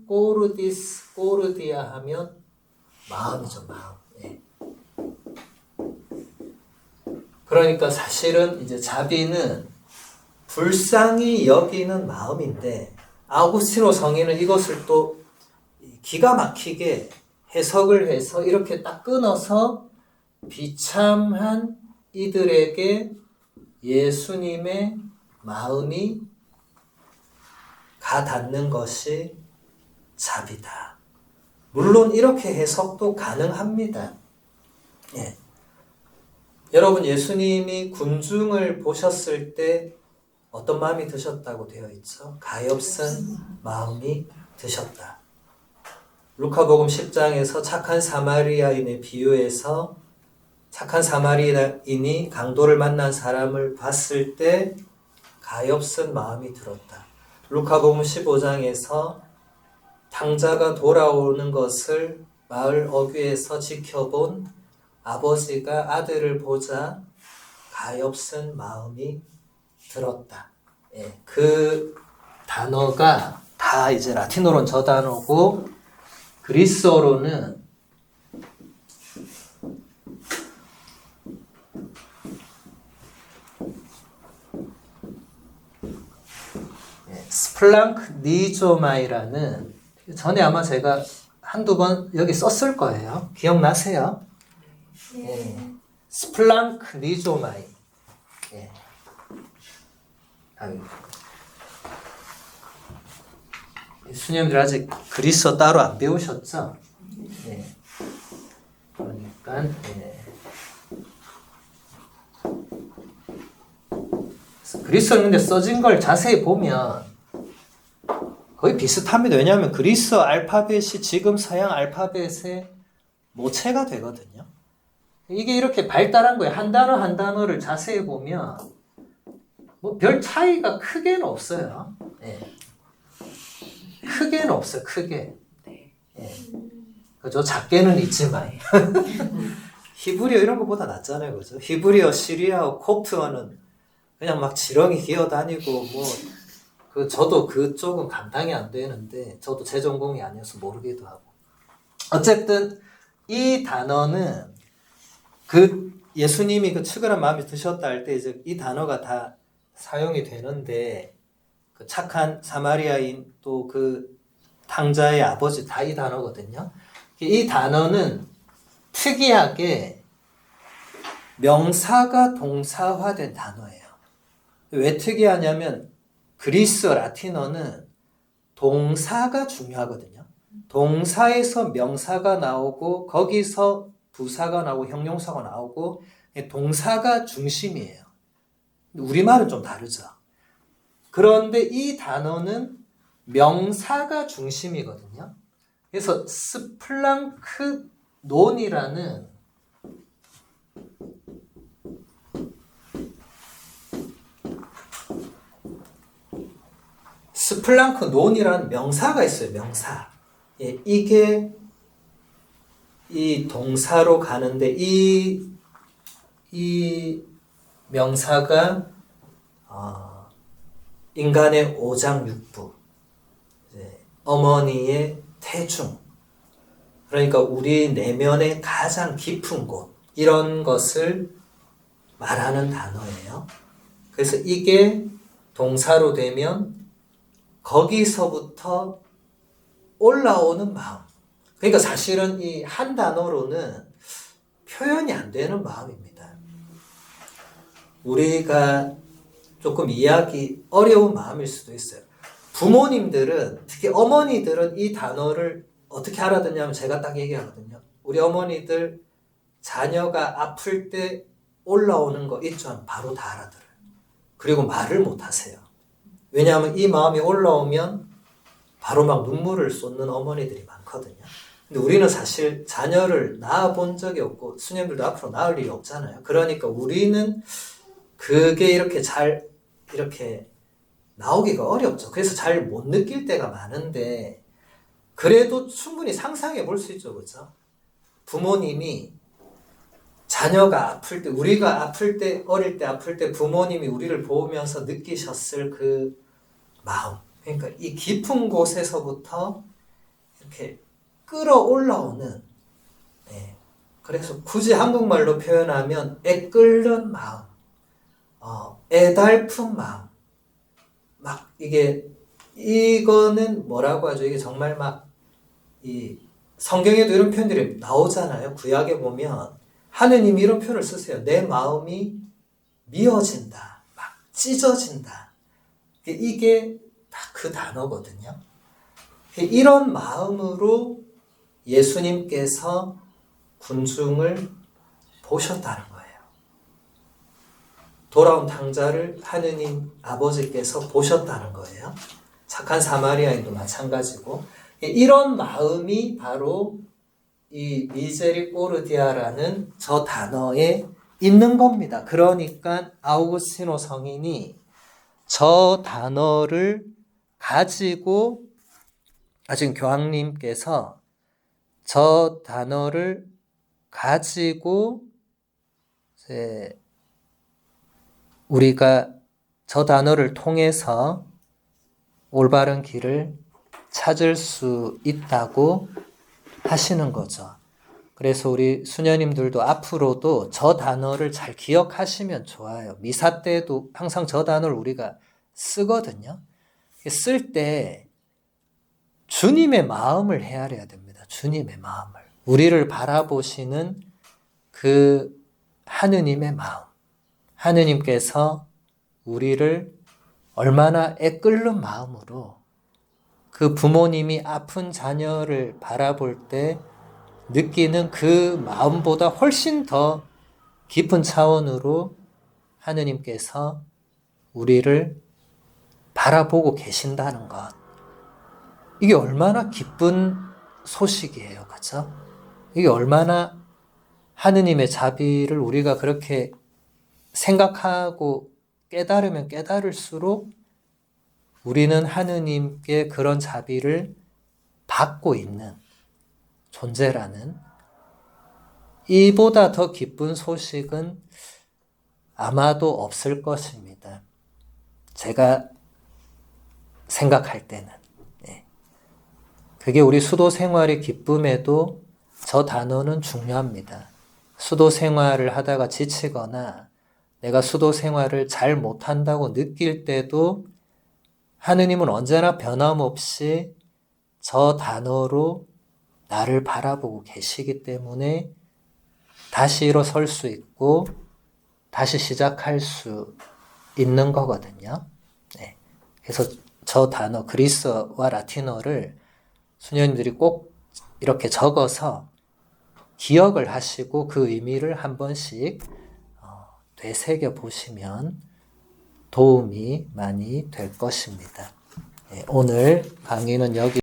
꼬르디스, 꼬르디아 하면 마음이죠, 마음. 예. 그러니까 사실은 이제 자비는 불쌍히 여기는 마음인데, 아우구스티노 성인은 이것을 또 기가 막히게 해석을 해서 이렇게 딱 끊어서 비참한 이들에게 예수님의 마음이 가닿는 것이 자비다. 물론 이렇게 해석도 가능합니다. 예. 여러분, 예수님이 군중을 보셨을 때 어떤 마음이 드셨다고 되어 있죠? 가엾은 마음이 드셨다. 루카복음 10장에서 착한 사마리아인의 비유에서 착한 사마리아인이 강도를 만난 사람을 봤을 때 가엾은 마음이 들었다. 루카복음 15장에서 탕자가 돌아오는 것을 마을 어귀에서 지켜본 아버지가 아들을 보자 가엾은 마음이 들었다. 예, 그 단어가 다 이제 라틴어로는 저 단어고 그리스어로는 스플랑크 니조마이라는, 전에 아마 제가 한두 번 여기 썼을 거예요. 기억나세요? 예. 스플랑크 니조마이. 예. 수녀님들 아직 그리스어 따로 안 배우셨죠? 예. 그러니까 그리스어는 근데 써진 걸 자세히 보면 거의 비슷합니다. 왜냐하면 그리스어 알파벳이 지금 서양 알파벳의 모체가 되거든요. 이게 이렇게 발달한 거예요. 한 단어 한 단어를 자세히 보면 뭐 별 차이가 크게는 없어요. 예. 크게는 없어요. 크게. 예. 그죠? 작게는 있지만 히브리어 이런 것보다 낫잖아요. 그죠? 히브리어, 시리아어, 콥트어는 그냥 막 지렁이 기어다니고 저도 그쪽은 감당이 안 되는데, 저도 제 전공이 아니어서 모르기도 하고. 어쨌든 이 단어는 예수님이 그 측은한 마음이 드셨다 할 때 이제 이 단어가 다 사용이 되는데, 그 착한 사마리아인 또 그 탕자의 아버지 다 이 단어거든요. 이 단어는 특이하게 명사가 동사화된 단어예요. 왜 특이하냐면 그리스어 라틴어는 동사가 중요하거든요. 동사에서 명사가 나오고 거기서 부사가 나오고 형용사가 나오고 동사가 중심이에요. 우리말은 좀 다르죠. 그런데 이 단어는 명사가 중심이거든요. 그래서 스플랑크 논이라는 스플랑크 논이라는 명사가 있어요. 명사. 예, 이게 이 동사로 가는데 이 명사가 인간의 오장육부, 어머니의 태중, 그러니까 우리 내면의 가장 깊은 곳, 이런 것을 말하는 단어예요. 그래서 이게 동사로 되면 거기서부터 올라오는 마음. 그러니까 사실은 이 한 단어로는 표현이 안 되는 마음입니다. 우리가 조금 이해하기 어려운 마음일 수도 있어요. 부모님들은, 특히 어머니들은 이 단어를 어떻게 알아듣냐면 제가 딱 얘기하거든요. 우리 어머니들 자녀가 아플 때 올라오는 거 있죠? 하면 바로 다 알아들어요. 그리고 말을 못 하세요. 왜냐하면 이 마음이 올라오면 바로 막 눈물을 쏟는 어머니들이 많거든요. 근데 우리는 사실 자녀를 낳아본 적이 없고 수녀님들도 앞으로 낳을 일이 없잖아요. 그러니까 우리는 그게 이렇게 잘 이렇게 나오기가 어렵죠. 그래서 잘 못 느낄 때가 많은데 그래도 충분히 상상해 볼 수 있죠. 그죠? 부모님이 자녀가 아플 때, 우리가 아플 때, 어릴 때 아플 때 부모님이 우리를 보면서 느끼셨을 그 마음. 그러니까 이 깊은 곳에서부터 이렇게 끌어올라오는, 네. 그래서 굳이 한국말로 표현하면 애끓는 마음, 애달픈 마음. 막 이거는 뭐라고 하죠? 이게 정말 막, 이 성경에도 이런 표현들이 나오잖아요. 구약에 보면 하느님이 이런 표현을 쓰세요. 내 마음이 미어진다. 막 찢어진다. 이게 다 그 단어거든요. 이런 마음으로 예수님께서 군중을 보셨다는 거예요. 돌아온 탕자를 하느님 아버지께서 보셨다는 거예요. 착한 사마리아인도 마찬가지고 이런 마음이 바로 이 미제리꼬르디아라는 저 단어에 있는 겁니다. 그러니까 아우구스티노 성인이 저 단어를 가지고 지금 교황님께서 저 단어를 가지고 이제 우리가 저 단어를 통해서 올바른 길을 찾을 수 있다고 하시는 거죠. 그래서 우리 수녀님들도 앞으로도 저 단어를 잘 기억하시면 좋아요. 미사 때도 항상 저 단어를 우리가 쓰거든요. 쓸 때 주님의 마음을 헤아려야 됩니다. 주님의 마음을. 우리를 바라보시는 그 하느님의 마음. 하느님께서 우리를 얼마나 애끓는 마음으로 그 부모님이 아픈 자녀를 바라볼 때 느끼는 그 마음보다 훨씬 더 깊은 차원으로 하느님께서 우리를 바라보고 계신다는 것. 이게 얼마나 기쁜 소식이에요. 그렇죠? 이게 얼마나 하느님의 자비를 우리가 그렇게 생각하고 깨달으면 깨달을수록 우리는 하느님께 그런 자비를 받고 있는 존재라는 이보다 더 기쁜 소식은 아마도 없을 것입니다. 제가 생각할 때는. 그게 우리 수도 생활의 기쁨에도 저 단어는 중요합니다. 수도 생활을 하다가 지치거나 내가 수도 생활을 잘 못한다고 느낄 때도 하느님은 언제나 변함없이 저 단어로 나를 바라보고 계시기 때문에 다시 일어설 수 있고 다시 시작할 수 있는 거거든요. 네. 그래서 저 단어 그리스어와 라틴어를 수녀님들이 꼭 이렇게 적어서 기억을 하시고 그 의미를 한 번씩 되새겨 보시면 도움이 많이 될 것입니다. 네, 오늘 강의는 여기